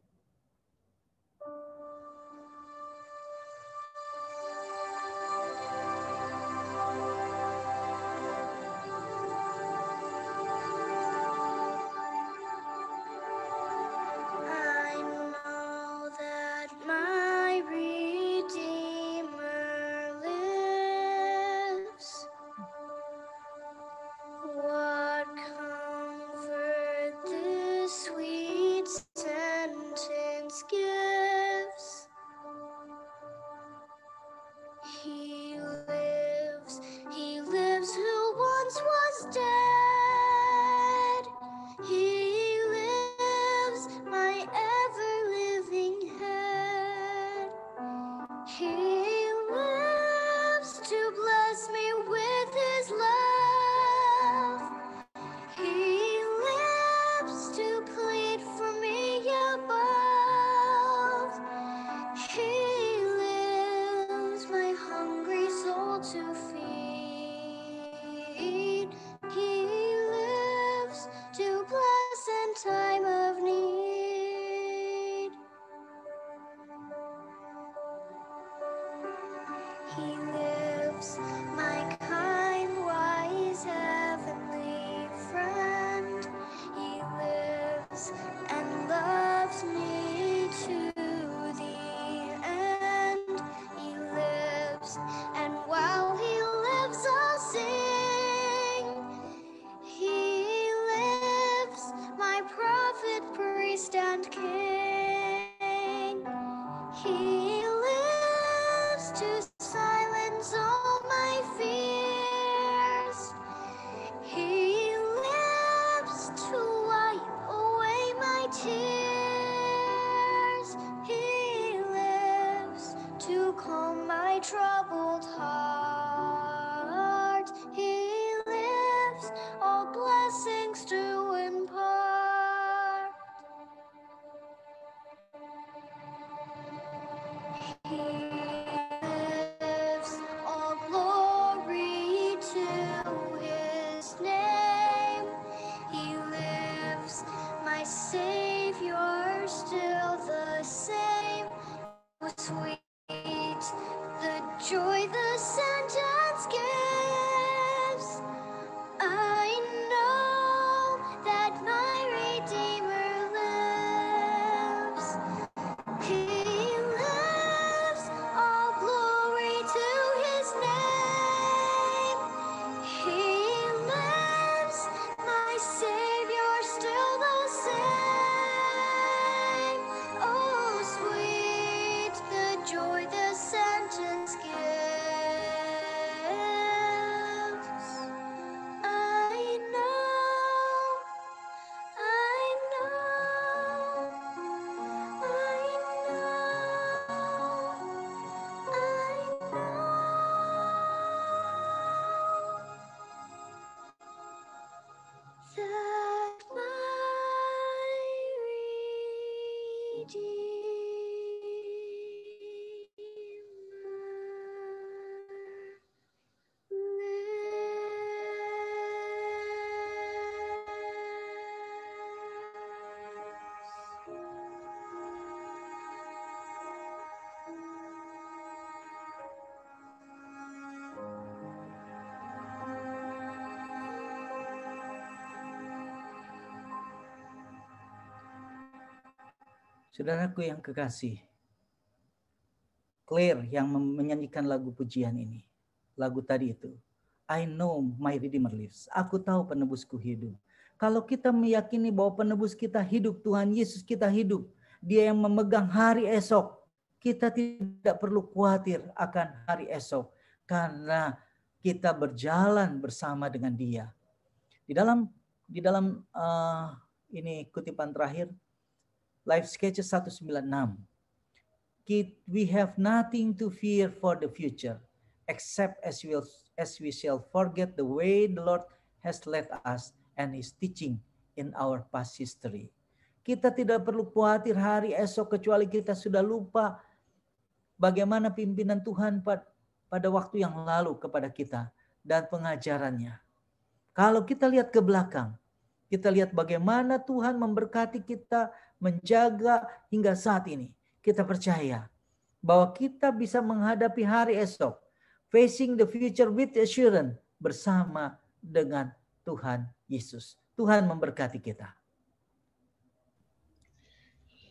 What comfort this sweet scent all blessings to impart. He gives all glory to his name. He lives, my Savior, still the same. Sweet the joy the sentence gives. I know that my Redeemer lives. He lives, all glory to his name. He lives, my Savior, still the same. Oh, sweet the joy the sentence gives. I know, I know, I that my Saudaraku yang kekasih, Claire yang menyanyikan lagu pujian ini, lagu tadi itu, I know my Redeemer lives. Aku tahu penebusku hidup. Kalau kita meyakini bahwa penebus kita hidup, Tuhan Yesus kita hidup, Dia yang memegang hari esok, kita tidak perlu khawatir akan hari esok karena kita berjalan bersama dengan Dia. Di dalam ini kutipan terakhir, Life Sketches 196. We have nothing to fear for the future, except as we shall forget the way the Lord has led us and His teaching in our past history. Kita tidak perlu khawatir hari esok kecuali kita sudah lupa bagaimana pimpinan Tuhan pada waktu yang lalu kepada kita dan pengajarannya. Kalau kita lihat ke belakang, kita lihat bagaimana Tuhan memberkati kita, menjaga hingga saat ini. Kita percaya bahwa kita bisa menghadapi hari esok, facing the future with assurance, bersama dengan Tuhan Yesus. Tuhan memberkati kita.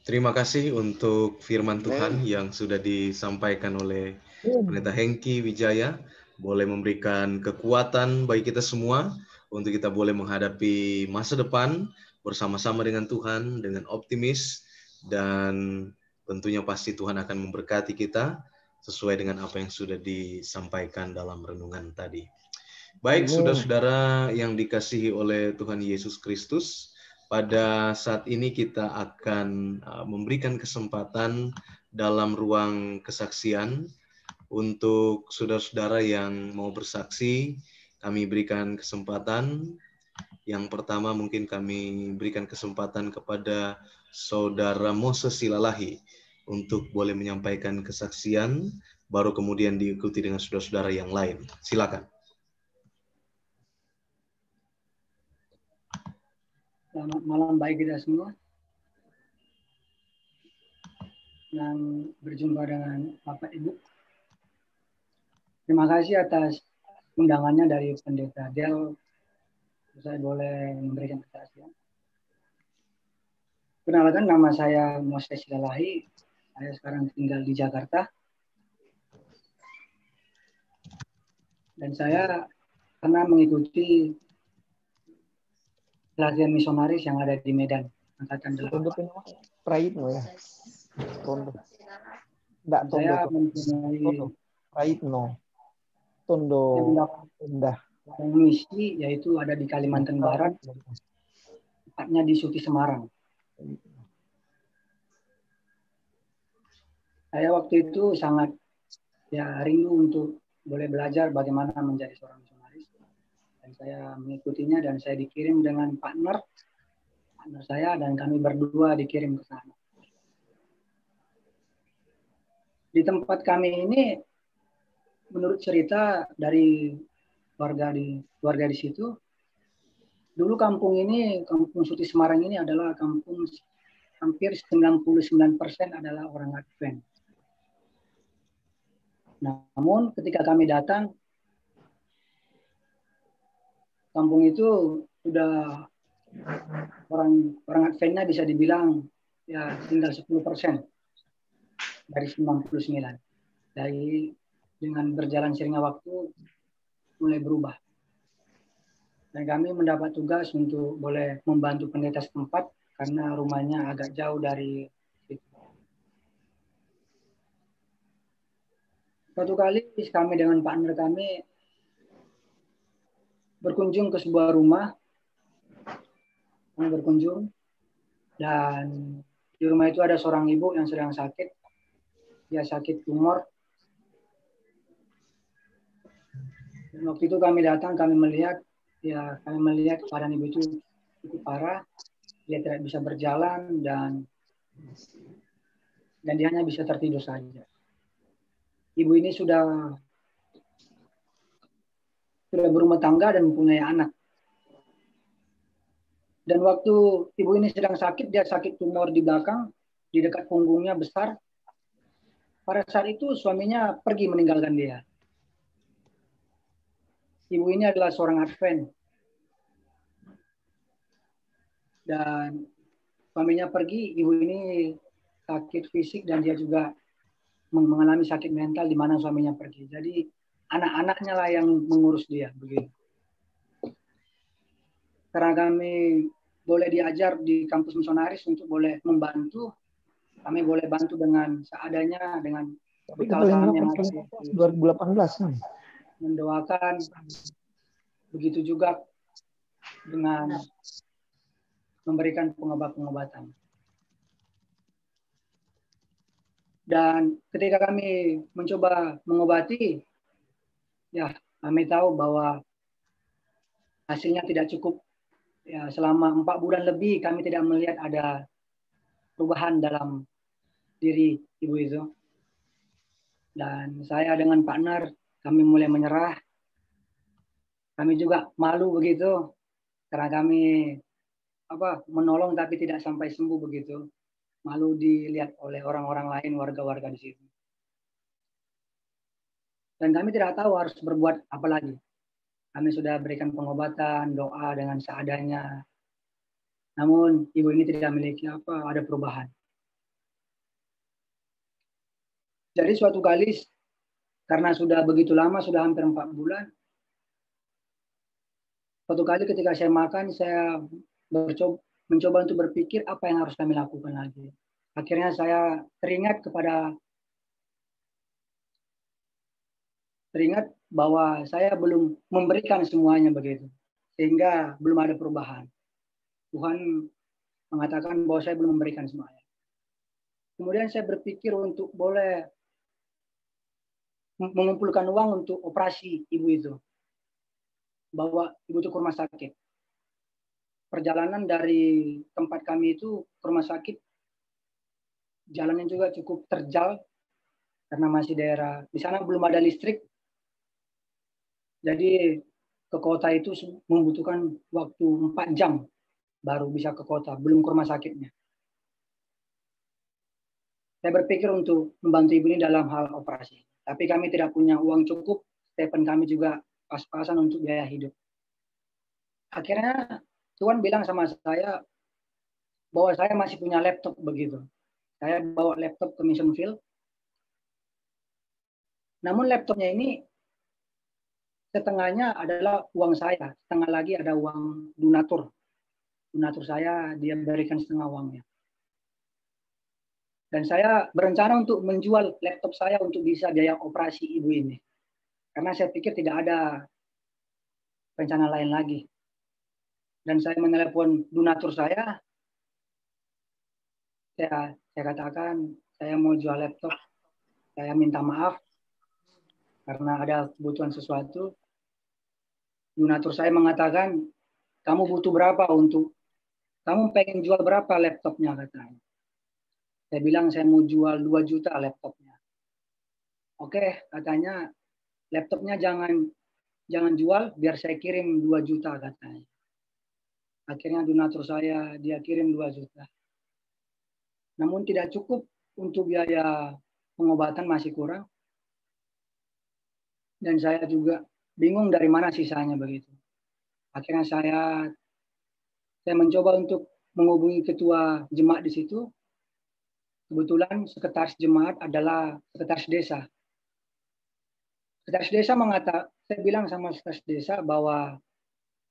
Terima kasih untuk firman Tuhan yang sudah disampaikan oleh Pendeta Hengki Wijaya. Boleh memberikan kekuatan bagi kita semua untuk kita boleh menghadapi masa depan bersama-sama dengan Tuhan, dengan optimis, dan tentunya pasti Tuhan akan memberkati kita sesuai dengan apa yang sudah disampaikan dalam renungan tadi. Baik, saudara-saudara yang dikasihi oleh Tuhan Yesus Kristus, pada saat ini kita akan memberikan kesempatan dalam ruang kesaksian untuk saudara-saudara yang mau bersaksi. Kami berikan kesempatan. Yang pertama mungkin kami berikan kesempatan kepada Saudara Moses Silalahi untuk boleh menyampaikan kesaksian, baru kemudian diikuti dengan saudara-saudara yang lain. Silakan. Selamat malam bagi kita semua. Yang berjumpa dengan Bapak Ibu. Terima kasih atas undangannya dari Pendeta Del. Saya boleh memberikan kesaksian. Perkenalkan, nama saya Moses Silalahi. Saya sekarang tinggal di Jakarta. Dan saya pernah mengikuti pelatihan misionaris yang ada di Medan, Angkatan 8. Praitno ya. Tondo. Enggak Tondo. Saya mempunyai Praitno. Tondo. Indah. Misi yaitu ada di Kalimantan Barat, tepatnya di Suti Semarang. Saya waktu itu sangat rindu untuk boleh belajar bagaimana menjadi seorang misionaris. Dan Dan saya mengikutinya dan saya dikirim dengan partner saya dan kami berdua dikirim ke sana. Di tempat kami ini, menurut cerita dari warga di situ, dulu kampung ini, kampung Suti Semarang ini adalah kampung hampir 99% adalah orang Advent. Namun ketika kami datang, kampung itu sudah orang Adventnya bisa dibilang ya tinggal 10% dari 99. Dengan berjalan seiringnya waktu mulai berubah. Dan kami mendapat tugas untuk boleh membantu pendeta setempat karena rumahnya agak jauh dari situ. Suatu kali kami dengan partner kami berkunjung ke sebuah rumah. Kami berkunjung dan di rumah itu ada seorang ibu yang sedang sakit. Dia sakit tumor. Dan waktu itu kami datang, kami melihat keadaan ibu itu cukup parah. Dia tidak bisa berjalan dan dia hanya bisa tertidur saja. Ibu ini sudah berumah tangga dan mempunyai anak. Dan waktu ibu ini sedang sakit, dia sakit tumor di belakang, di dekat punggungnya besar. Pada saat itu suaminya pergi meninggalkan dia. Ibu ini adalah seorang Advent. Dan suaminya pergi, ibu ini sakit fisik dan dia juga mengalami sakit mental di mana suaminya pergi. Jadi anak-anaknya lah yang mengurus dia begitu. Karena kami boleh diajar di kampus misionaris untuk boleh membantu, kami boleh bantu dengan seadanya, dengan bekal kami yang ada 2018 mendoakan, begitu juga dengan memberikan pengobatan. Dan ketika kami mencoba mengobati, ya kami tahu bahwa hasilnya tidak cukup. Ya, selama 4 bulan lebih kami tidak melihat ada perubahan dalam diri ibu itu. Dan saya dengan partner, kami mulai menyerah. Kami juga malu begitu, karena kami menolong tapi tidak sampai sembuh begitu. Malu dilihat oleh orang-orang lain, warga-warga di situ. Dan kami tidak tahu harus berbuat apa lagi. Kami sudah berikan pengobatan, doa dengan seadanya. Namun ibu ini tidak memiliki ada perubahan. Jadi suatu kali, karena sudah begitu lama, sudah hampir 4 bulan, suatu kali ketika saya makan, saya mencoba untuk berpikir apa yang harus kami lakukan lagi. Akhirnya saya teringat bahwa saya belum memberikan semuanya begitu. Sehingga belum ada perubahan. Tuhan mengatakan bahwa saya belum memberikan semuanya. Kemudian saya berpikir untuk boleh mengumpulkan uang untuk operasi ibu itu. Bawa ibu itu ke rumah sakit. Perjalanan dari tempat kami itu ke rumah sakit, jalannya juga cukup terjal karena masih daerah. Di sana belum ada listrik. Jadi ke kota itu membutuhkan waktu 4 jam baru bisa ke kota, belum ke rumah sakitnya. Saya berpikir untuk membantu ibu ini dalam hal operasi. Tapi kami tidak punya uang cukup, stipend kami juga pas-pasan untuk biaya hidup. Akhirnya Tuhan bilang sama saya bahwa saya masih punya laptop begitu. Saya bawa laptop ke Mission Field. Namun laptopnya ini setengahnya adalah uang saya, setengah lagi ada uang donatur. Donatur saya dia berikan setengah uangnya. Dan saya berencana untuk menjual laptop saya untuk bisa biaya operasi ibu ini. Karena saya pikir tidak ada rencana lain lagi. Dan saya menelepon donatur saya katakan saya mau jual laptop. Saya minta maaf karena ada kebutuhan sesuatu. donatur saya mengatakan, kamu butuh berapa kamu pengen jual berapa laptopnya katanya. Saya bilang saya mau jual 2 juta laptopnya. Oke, katanya laptopnya jangan jual, biar saya kirim 2 juta katanya. Akhirnya donatur saya dia kirim 2 juta. Namun tidak cukup untuk biaya pengobatan, masih kurang. Dan saya juga bingung dari mana sisanya begitu. Akhirnya saya mencoba untuk menghubungi ketua jemaat di situ. Kebetulan sekretaris jemaat adalah sekretaris desa. Sekretaris desa saya bilang sama sekretaris desa bahwa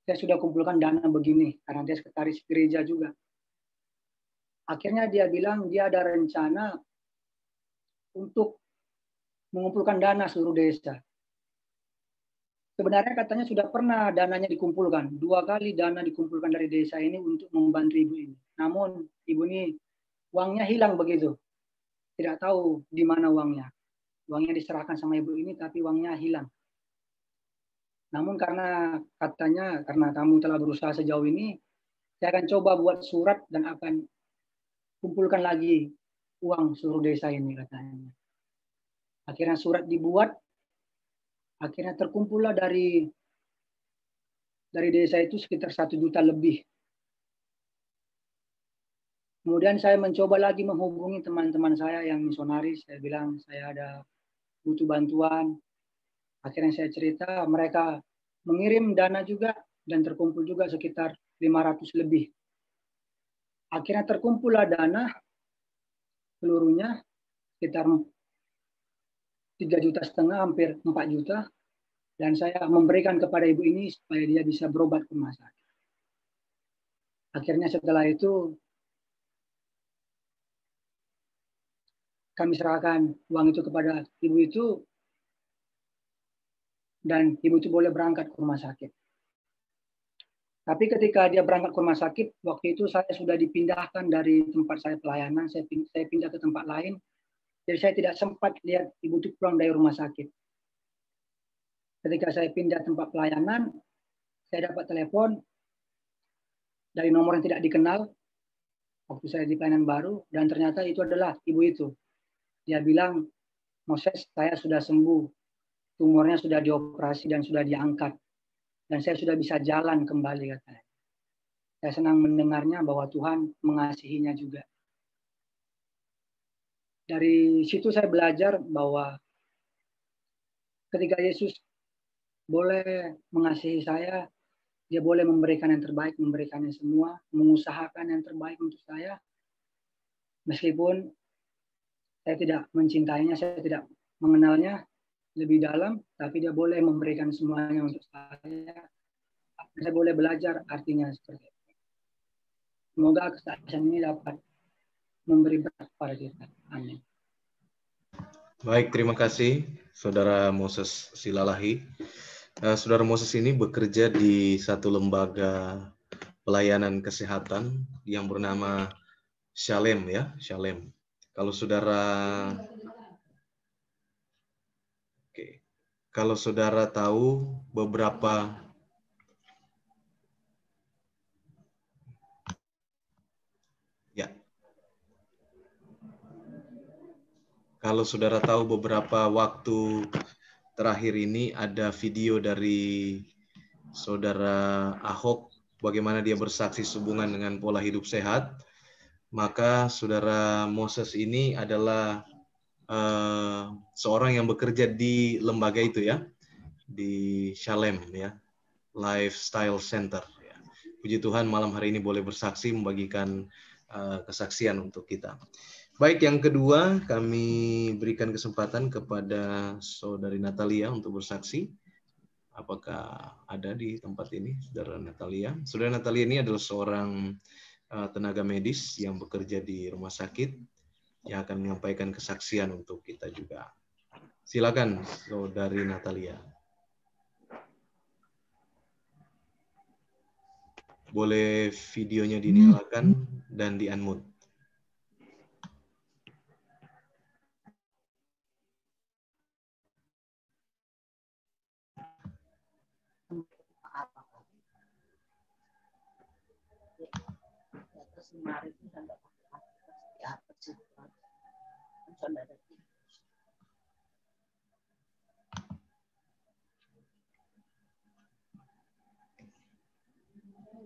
saya sudah kumpulkan dana begini, karena dia sekretaris gereja juga. Akhirnya dia bilang dia ada rencana untuk mengumpulkan dana seluruh desa. Sebenarnya katanya sudah pernah dananya dikumpulkan. 2 kali dana dikumpulkan dari desa ini untuk membantu ibu ini. Namun ibu ini uangnya hilang begitu. Tidak tahu di mana uangnya. Uangnya diserahkan sama ibu ini, tapi uangnya hilang. Namun karena kamu telah berusaha sejauh ini, saya akan coba buat surat dan akan kumpulkan lagi uang seluruh desa ini katanya. Akhirnya surat dibuat, akhirnya terkumpullah dari desa itu sekitar 1 juta lebih. Kemudian saya mencoba lagi menghubungi teman-teman saya yang misionaris. Saya bilang saya ada butuh bantuan. Akhirnya saya cerita, mereka mengirim dana juga dan terkumpul juga sekitar 500 lebih. Akhirnya terkumpullah dana seluruhnya sekitar 3,5 juta, hampir 4 juta. Dan saya memberikan kepada ibu ini supaya dia bisa berobat ke rumah sakit. Akhirnya setelah itu kami serahkan uang itu kepada ibu itu, dan ibu itu boleh berangkat ke rumah sakit. Tapi ketika dia berangkat ke rumah sakit, waktu itu saya sudah dipindahkan dari tempat saya pelayanan, saya pindah ke tempat lain, jadi saya tidak sempat lihat ibu itu pulang dari rumah sakit. Ketika saya pindah tempat pelayanan, saya dapat telepon dari nomor yang tidak dikenal, waktu saya di pelayanan baru, dan ternyata itu adalah ibu itu. Dia bilang, Moses, saya sudah sembuh, tumornya sudah dioperasi dan sudah diangkat, dan saya sudah bisa jalan kembali katanya. Saya senang mendengarnya bahwa Tuhan mengasihinya juga. Dari situ saya belajar bahwa ketika Yesus boleh mengasihi saya, dia boleh memberikan yang terbaik, memberikannya semua, mengusahakan yang terbaik untuk saya. Meskipun saya tidak mencintainya, saya tidak mengenalnya lebih dalam, tapi dia boleh memberikan semuanya untuk saya. Saya boleh belajar artinya seperti itu. Semoga kesaksian ini dapat memberi berkat pada kita. Amin. Baik, terima kasih Saudara Moses Silalahi. Saudara Moses ini bekerja di satu lembaga pelayanan kesehatan yang bernama Shalem ya, Shalem. Kalau saudara tahu beberapa kalau saudara tahu beberapa waktu terakhir ini ada video dari Saudara Ahok bagaimana dia bersaksi sehubungan dengan pola hidup sehat, maka Saudara Moses ini adalah seorang yang bekerja di lembaga itu ya, di Shalem ya, Lifestyle Center. Ya. Puji Tuhan malam hari ini boleh bersaksi membagikan kesaksian untuk kita. Baik, yang kedua kami berikan kesempatan kepada Saudari Natalia untuk bersaksi. Apakah ada di tempat ini, Saudara Natalia? Saudara Natalia ini adalah seorang tenaga medis yang bekerja di rumah sakit yang akan menyampaikan kesaksian untuk kita juga. Silakan, Saudari Natalia. Boleh videonya dinyalakan dan di-unmute.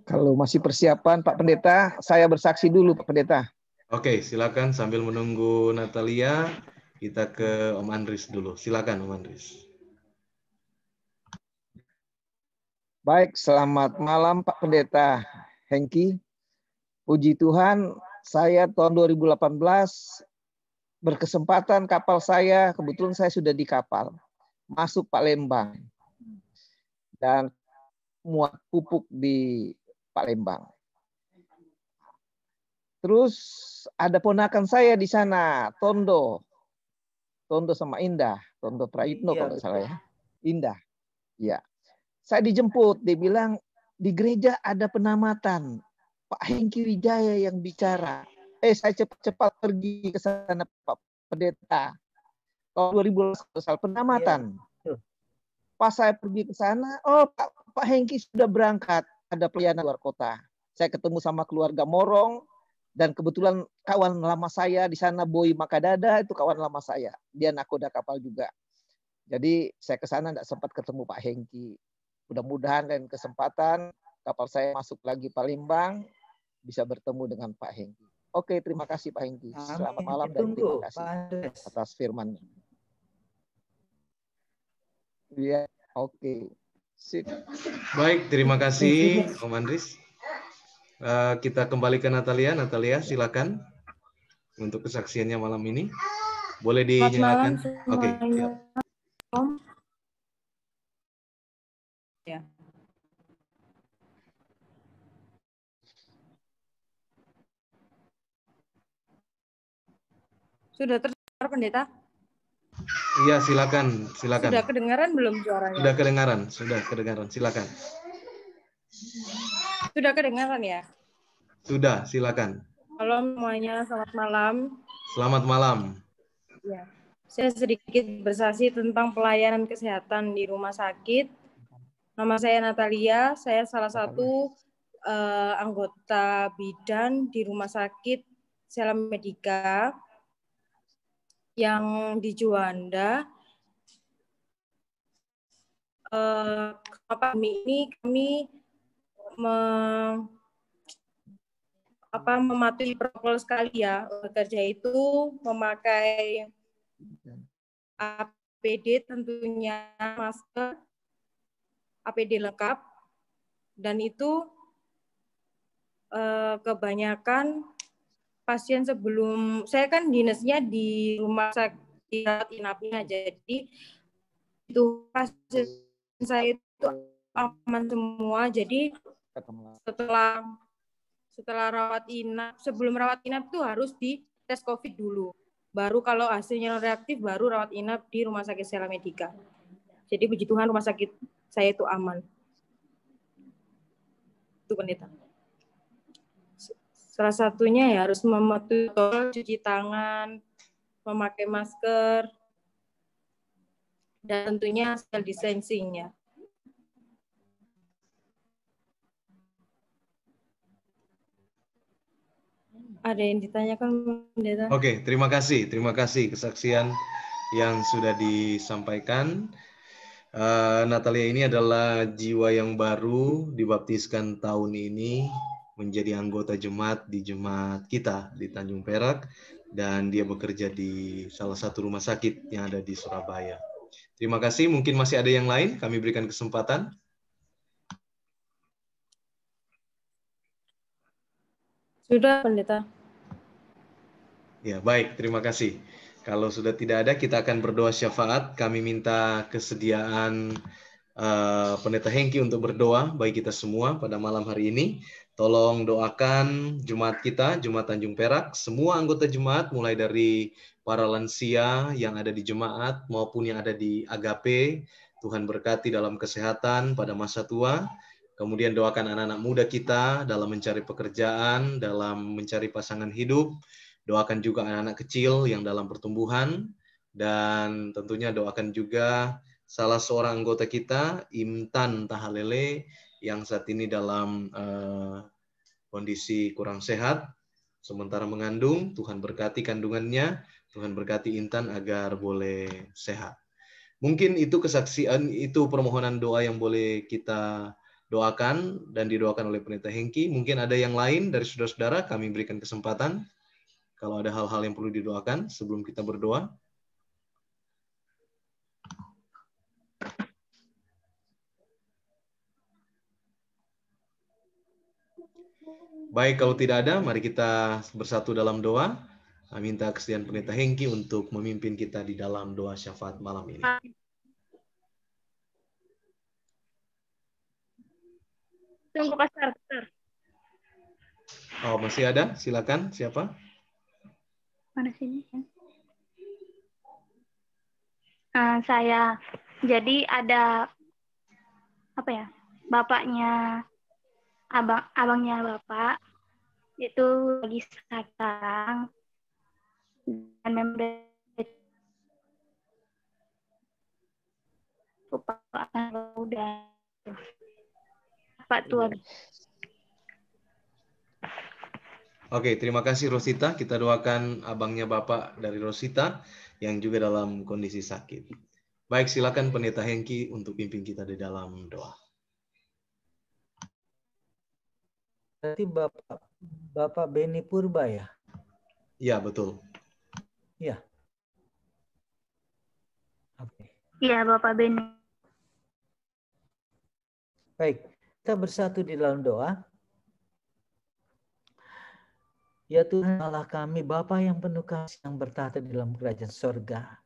Kalau masih persiapan Pak Pendeta, saya bersaksi dulu Pak Pendeta. Oke, silakan sambil menunggu Natalia, kita ke Om Andris dulu. Silakan Om Andris. Baik, selamat malam Pak Pendeta Hengki. Puji Tuhan, saya tahun 2018 berkesempatan kapal saya, kebetulan saya sudah di kapal, masuk Palembang. Dan muat pupuk di Palembang. Terus ada ponakan saya di sana, Tondo sama Indah, Tondo Praitno kalau nggak salah ya, Indah. Ya, saya dijemput, dia bilang di gereja ada penamatan, Pak Hengki Wijaya yang bicara. Saya cepat-cepat pergi ke sana Pak Pendeta. Tahun 2012 penamatan. Pas saya pergi ke sana, oh Pak Hengki sudah berangkat, ada pelayanan luar kota. Saya ketemu sama keluarga Morong, dan kebetulan kawan lama saya di sana, Boy Makadada, itu kawan lama saya. Dia nakoda kapal juga. Jadi saya ke sana tidak sempat ketemu Pak Hengki. Mudah-mudahan dan kesempatan kapal saya masuk lagi Palembang, bisa bertemu dengan Pak Hengki. Oke, terima kasih Pak Hengki. Selamat malam dan terima kasih atas firman-Nya. Iya, oke. Sip. Baik, terima kasih Om Andris. Kita kembali ke Natalia. Natalia, silakan untuk kesaksiannya malam ini. Boleh dinyalakan? Oke. Ya. Sudah terdengar Pendeta? Iya, silakan. Sudah kedengaran belum suaranya? Sudah kedengaran. Silakan. Sudah kedengaran ya? Sudah, silakan. Halo semuanya, selamat malam. Selamat malam. Ya, saya sedikit bersaksi tentang pelayanan kesehatan di rumah sakit. Nama saya Natalia, saya salah satu anggota bidan di rumah sakit Selam Medika yang di Juanda. Kami mematuhi protokol sekali ya. Bekerja itu memakai APD tentunya, masker, APD lengkap, dan itu kebanyakan pasien sebelum, saya kan dinasnya di rumah sakit inapnya, jadi itu pasien saya itu aman semua. Jadi setelah rawat inap, sebelum rawat inap itu harus di tes COVID dulu. Baru kalau hasilnya reaktif, baru rawat inap di Rumah Sakit Selam Medika. Jadi puji Tuhan rumah sakit saya itu aman. Itu Pendeta. Salah satunya ya harus mematuhi protokol, cuci tangan, memakai masker, dan tentunya social distancing-nya. Ada yang ditanyakan, Pendeta? Oke, terima kasih. Terima kasih kesaksian yang sudah disampaikan. Natalia ini adalah jiwa yang baru dibaptiskan tahun ini menjadi anggota jemaat di jemaat kita di Tanjung Perak, dan dia bekerja di salah satu rumah sakit yang ada di Surabaya. Terima kasih. Mungkin masih ada yang lain, kami berikan kesempatan. Sudah, Pendeta. Ya, baik. Terima kasih. Kalau sudah tidak ada, kita akan berdoa syafaat. Kami minta kesediaan Pendeta Hengki untuk berdoa bagi kita semua pada malam hari ini. Tolong doakan jemaat kita, Jemaat Tanjung Perak, semua anggota jemaat, mulai dari para lansia yang ada di jemaat maupun yang ada di Agape. Tuhan berkati dalam kesehatan pada masa tua. Kemudian doakan anak-anak muda kita dalam mencari pekerjaan, dalam mencari pasangan hidup. Doakan juga anak-anak kecil yang dalam pertumbuhan. Dan tentunya doakan juga salah seorang anggota kita, Imtan Tahalele, yang saat ini dalam kondisi kurang sehat, sementara mengandung. Tuhan berkati kandungannya, Tuhan berkati Intan agar boleh sehat. Mungkin itu kesaksian, itu permohonan doa yang boleh kita doakan dan didoakan oleh Pendeta Hengki. Mungkin ada yang lain dari saudara-saudara, kami berikan kesempatan kalau ada hal-hal yang perlu didoakan sebelum kita berdoa. Baik, kalau tidak ada, mari kita bersatu dalam doa. Kami minta kesediaan Pendeta Hengki untuk memimpin kita di dalam doa syafaat malam ini. Tunggu pastor. Oh, masih ada? Silakan. Siapa? Mana sini? Saya. Jadi ada apa ya? Bapaknya, abangnya bapak itu lagi sekarang dan memang akan udah Pak Tuhan. Oke, terima kasih Rosita. Kita doakan abangnya Bapak dari Rosita yang juga dalam kondisi sakit. Baik, silakan Pendeta Hengki untuk pimpin kita di dalam doa. Berarti Bapak Beni Purba ya? Iya, betul. Iya. Oke. Iya, Bapak Beni. Baik, kita bersatu di dalam doa. Ya Tuhan Allah kami, Bapa yang penuh kasih yang bertahta di dalam kerajaan sorga.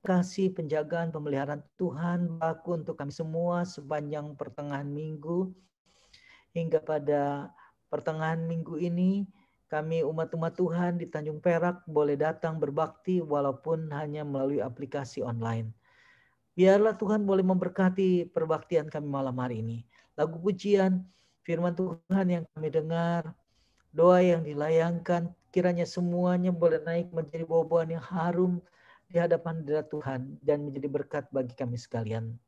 Kasih penjagaan pemeliharaan Tuhan baku untuk kami semua sepanjang pertengahan minggu. Hingga pada pertengahan minggu ini, kami umat-umat Tuhan di Tanjung Perak boleh datang berbakti walaupun hanya melalui aplikasi online. Biarlah Tuhan boleh memberkati perbaktian kami malam hari ini. Lagu pujian, firman Tuhan yang kami dengar, doa yang dilayangkan, kiranya semuanya boleh naik menjadi bau-bauan yang harum di hadapan Tuhan dan menjadi berkat bagi kami sekalian.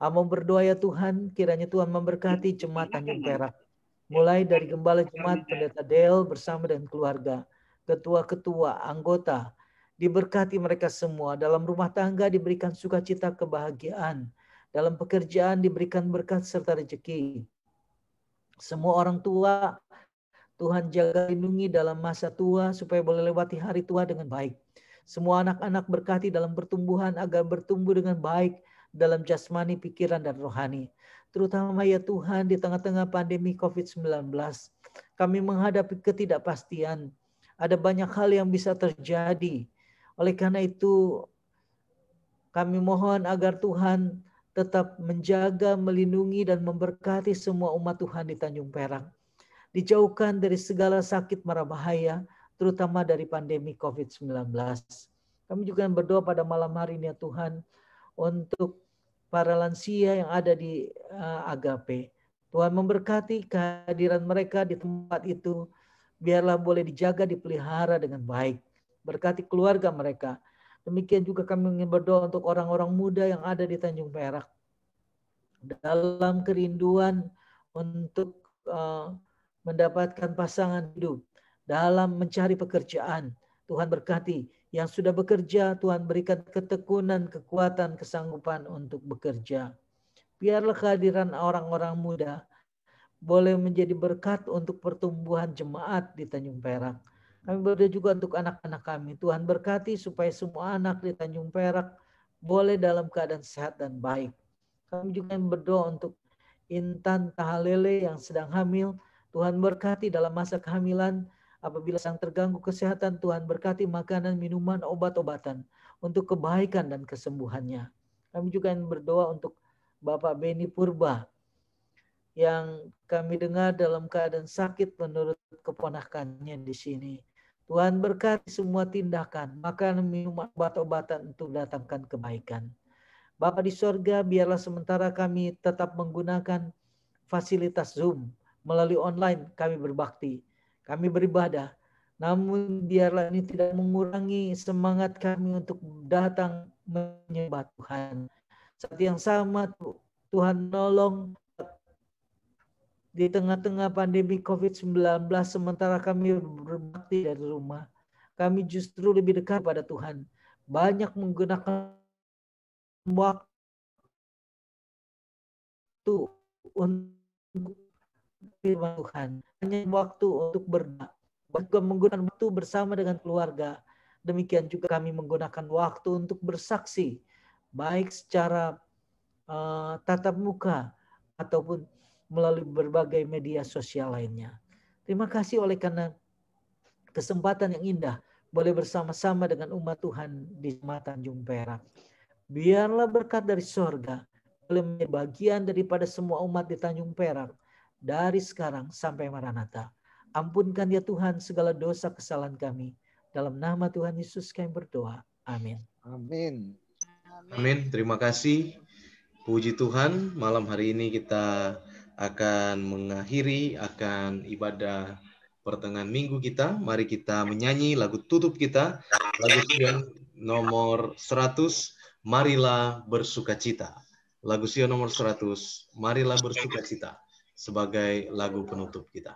Mau berdoa ya Tuhan, kiranya Tuhan memberkati jemaat Tanjung Perak. Mulai dari Gembala Jemaat Pendeta Del bersama dengan keluarga, ketua-ketua, anggota, diberkati mereka semua. Dalam rumah tangga diberikan sukacita kebahagiaan. Dalam pekerjaan diberikan berkat serta rezeki. Semua orang tua Tuhan jaga lindungi dalam masa tua supaya boleh lewati hari tua dengan baik. Semua anak-anak berkati dalam pertumbuhan agar bertumbuh dengan baik dalam jasmani, pikiran, dan rohani. Terutama ya Tuhan di tengah-tengah pandemi COVID-19. Kami menghadapi ketidakpastian. Ada banyak hal yang bisa terjadi. Oleh karena itu kami mohon agar Tuhan tetap menjaga, melindungi, dan memberkati semua umat Tuhan di Tanjung Perak. Dijauhkan dari segala sakit mara bahaya, terutama dari pandemi COVID-19. Kami juga berdoa pada malam hari ini ya Tuhan, untuk para lansia yang ada di Agape. Tuhan memberkati kehadiran mereka di tempat itu, biarlah boleh dijaga, dipelihara dengan baik. Berkati keluarga mereka. Demikian juga kami ingin berdoa untuk orang-orang muda yang ada di Tanjung Perak. Dalam kerinduan untuk mendapatkan pasangan hidup, dalam mencari pekerjaan, Tuhan berkati. Yang sudah bekerja, Tuhan berikan ketekunan, kekuatan, kesanggupan untuk bekerja. Biarlah kehadiran orang-orang muda boleh menjadi berkat untuk pertumbuhan jemaat di Tanjung Perak. Kami berdoa juga untuk anak-anak kami. Tuhan berkati supaya semua anak di Tanjung Perak boleh dalam keadaan sehat dan baik. Kami juga berdoa untuk Intan Tahalele yang sedang hamil. Tuhan berkati dalam masa kehamilan. Apabila sang terganggu kesehatan, Tuhan berkati makanan, minuman, obat-obatan untuk kebaikan dan kesembuhannya. Kami juga berdoa untuk Bapak Beni Purba yang kami dengar dalam keadaan sakit menurut keponakannya di sini. Tuhan berkati semua tindakan, makanan, minuman, obat-obatan untuk datangkan kebaikan. Bapa di sorga, biarlah sementara kami tetap menggunakan fasilitas Zoom. Melalui online kami berbakti, kami beribadah. Namun biarlah ini tidak mengurangi semangat kami untuk datang menyembah Tuhan. Saat yang sama Tuhan nolong di tengah-tengah pandemi COVID-19, sementara kami berbakti dari rumah, kami justru lebih dekat pada Tuhan. Banyak menggunakan waktu untuk firman Tuhan, hanya waktu untuk berdoa, juga menggunakan waktu bersama dengan keluarga. Demikian juga kami menggunakan waktu untuk bersaksi, baik secara tatap muka ataupun melalui berbagai media sosial lainnya. Terima kasih oleh karena kesempatan yang indah boleh bersama-sama dengan umat Tuhan di Tanjung Perak. Biarlah berkat dari sorga boleh menjadi bagian daripada semua umat di Tanjung Perak dari sekarang sampai Maranatha. Ampunkan ya Tuhan segala dosa kesalahan kami. Dalam nama Tuhan Yesus kami berdoa. Amin. Amin. Amin. Terima kasih. Puji Tuhan, malam hari ini kita akan mengakhiri akan ibadah pertengahan minggu kita. Mari kita menyanyi lagu tutup kita, lagu Sion nomor 100, Marilah Bersukacita. Lagu Sion nomor 100, Marilah Bersukacita, sebagai lagu penutup kita.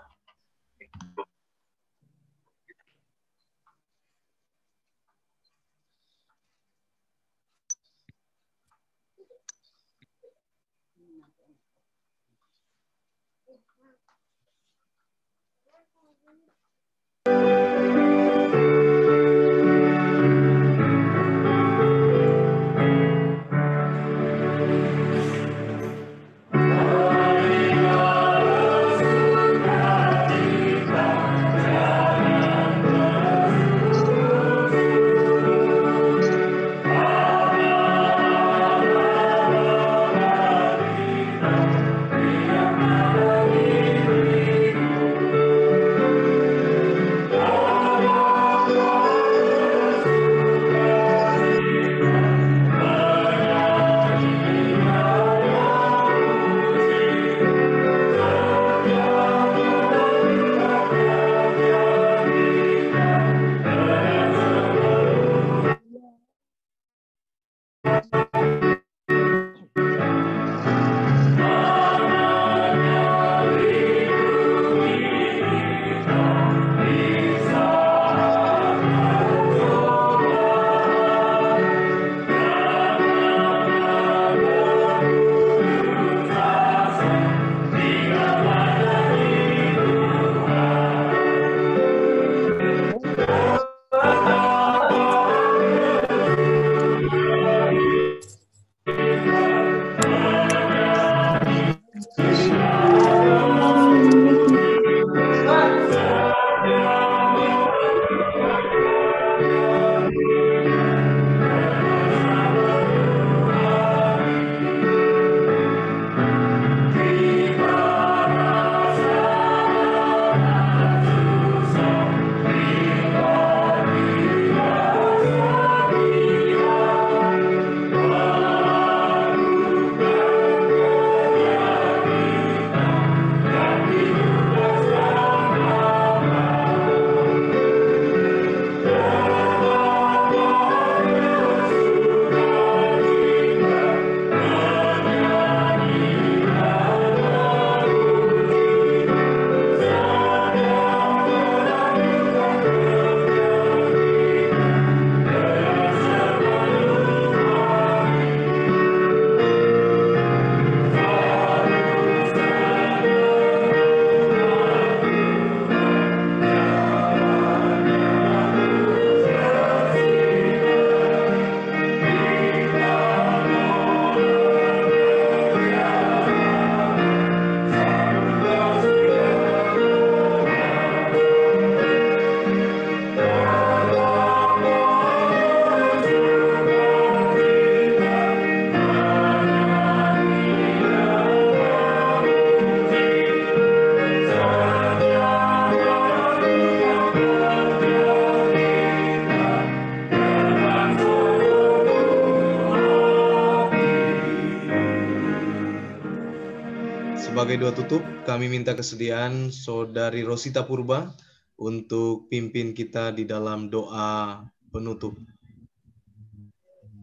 Sebagai doa tutup, kami minta kesediaan Saudari Rosita Purba untuk pimpin kita di dalam doa penutup.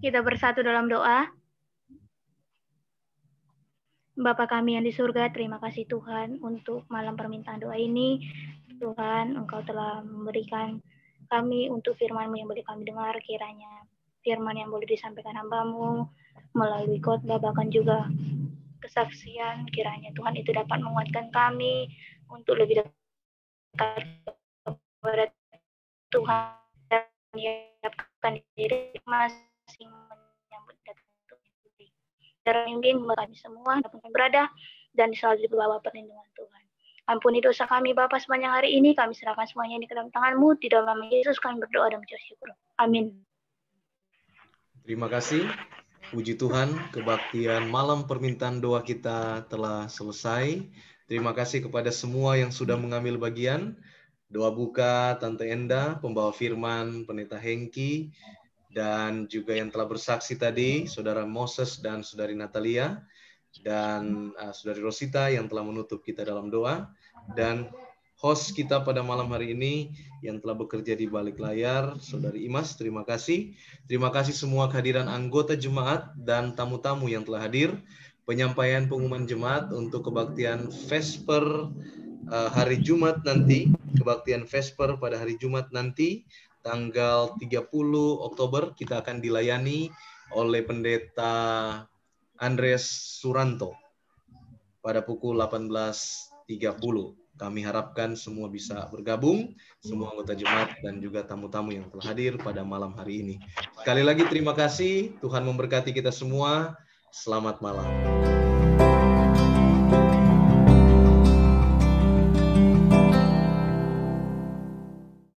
Kita bersatu dalam doa. Bapa kami yang di surga, terima kasih Tuhan untuk malam permintaan doa ini. Tuhan, Engkau telah memberikan kami untuk firman-Mu yang boleh kami dengar, kiranya firman yang boleh disampaikan hamba-Mu melalui khotbah, bahkan juga kesaksian, kiranya Tuhan itu dapat menguatkan kami untuk lebih dekat kepada Tuhan dan menyiapkan diri masing menyambut datang untuk mengikuti. Termimpin kami semua dapat berada dan selalu di bawah perlindungan Tuhan. Ampuni dosa kami Bapa sepanjang hari ini, kami serahkan semuanya ini ke dalam tangan-Mu, di dalam nama Yesus kami berdoa dan mengucap syukur. Amin. Terima kasih. Puji Tuhan, kebaktian malam permintaan doa kita telah selesai. Terima kasih kepada semua yang sudah mengambil bagian. Doa buka Tante Enda, pembawa firman Pendeta Hengki, dan juga yang telah bersaksi tadi, Saudara Moses dan Saudari Natalia, dan Saudari Rosita yang telah menutup kita dalam doa, dan host kita pada malam hari ini yang telah bekerja di balik layar, Saudari Imas, terima kasih. Terima kasih semua kehadiran anggota jemaat dan tamu-tamu yang telah hadir. Penyampaian pengumuman jemaat untuk kebaktian Vesper hari Jumat nanti, kebaktian Vesper pada hari Jumat nanti, tanggal 30 Oktober, kita akan dilayani oleh Pendeta Andreas Suranto pada pukul 18.30. Kami harapkan semua bisa bergabung, semua anggota jemaat dan juga tamu-tamu yang telah hadir pada malam hari ini. Sekali lagi terima kasih, Tuhan memberkati kita semua. Selamat malam.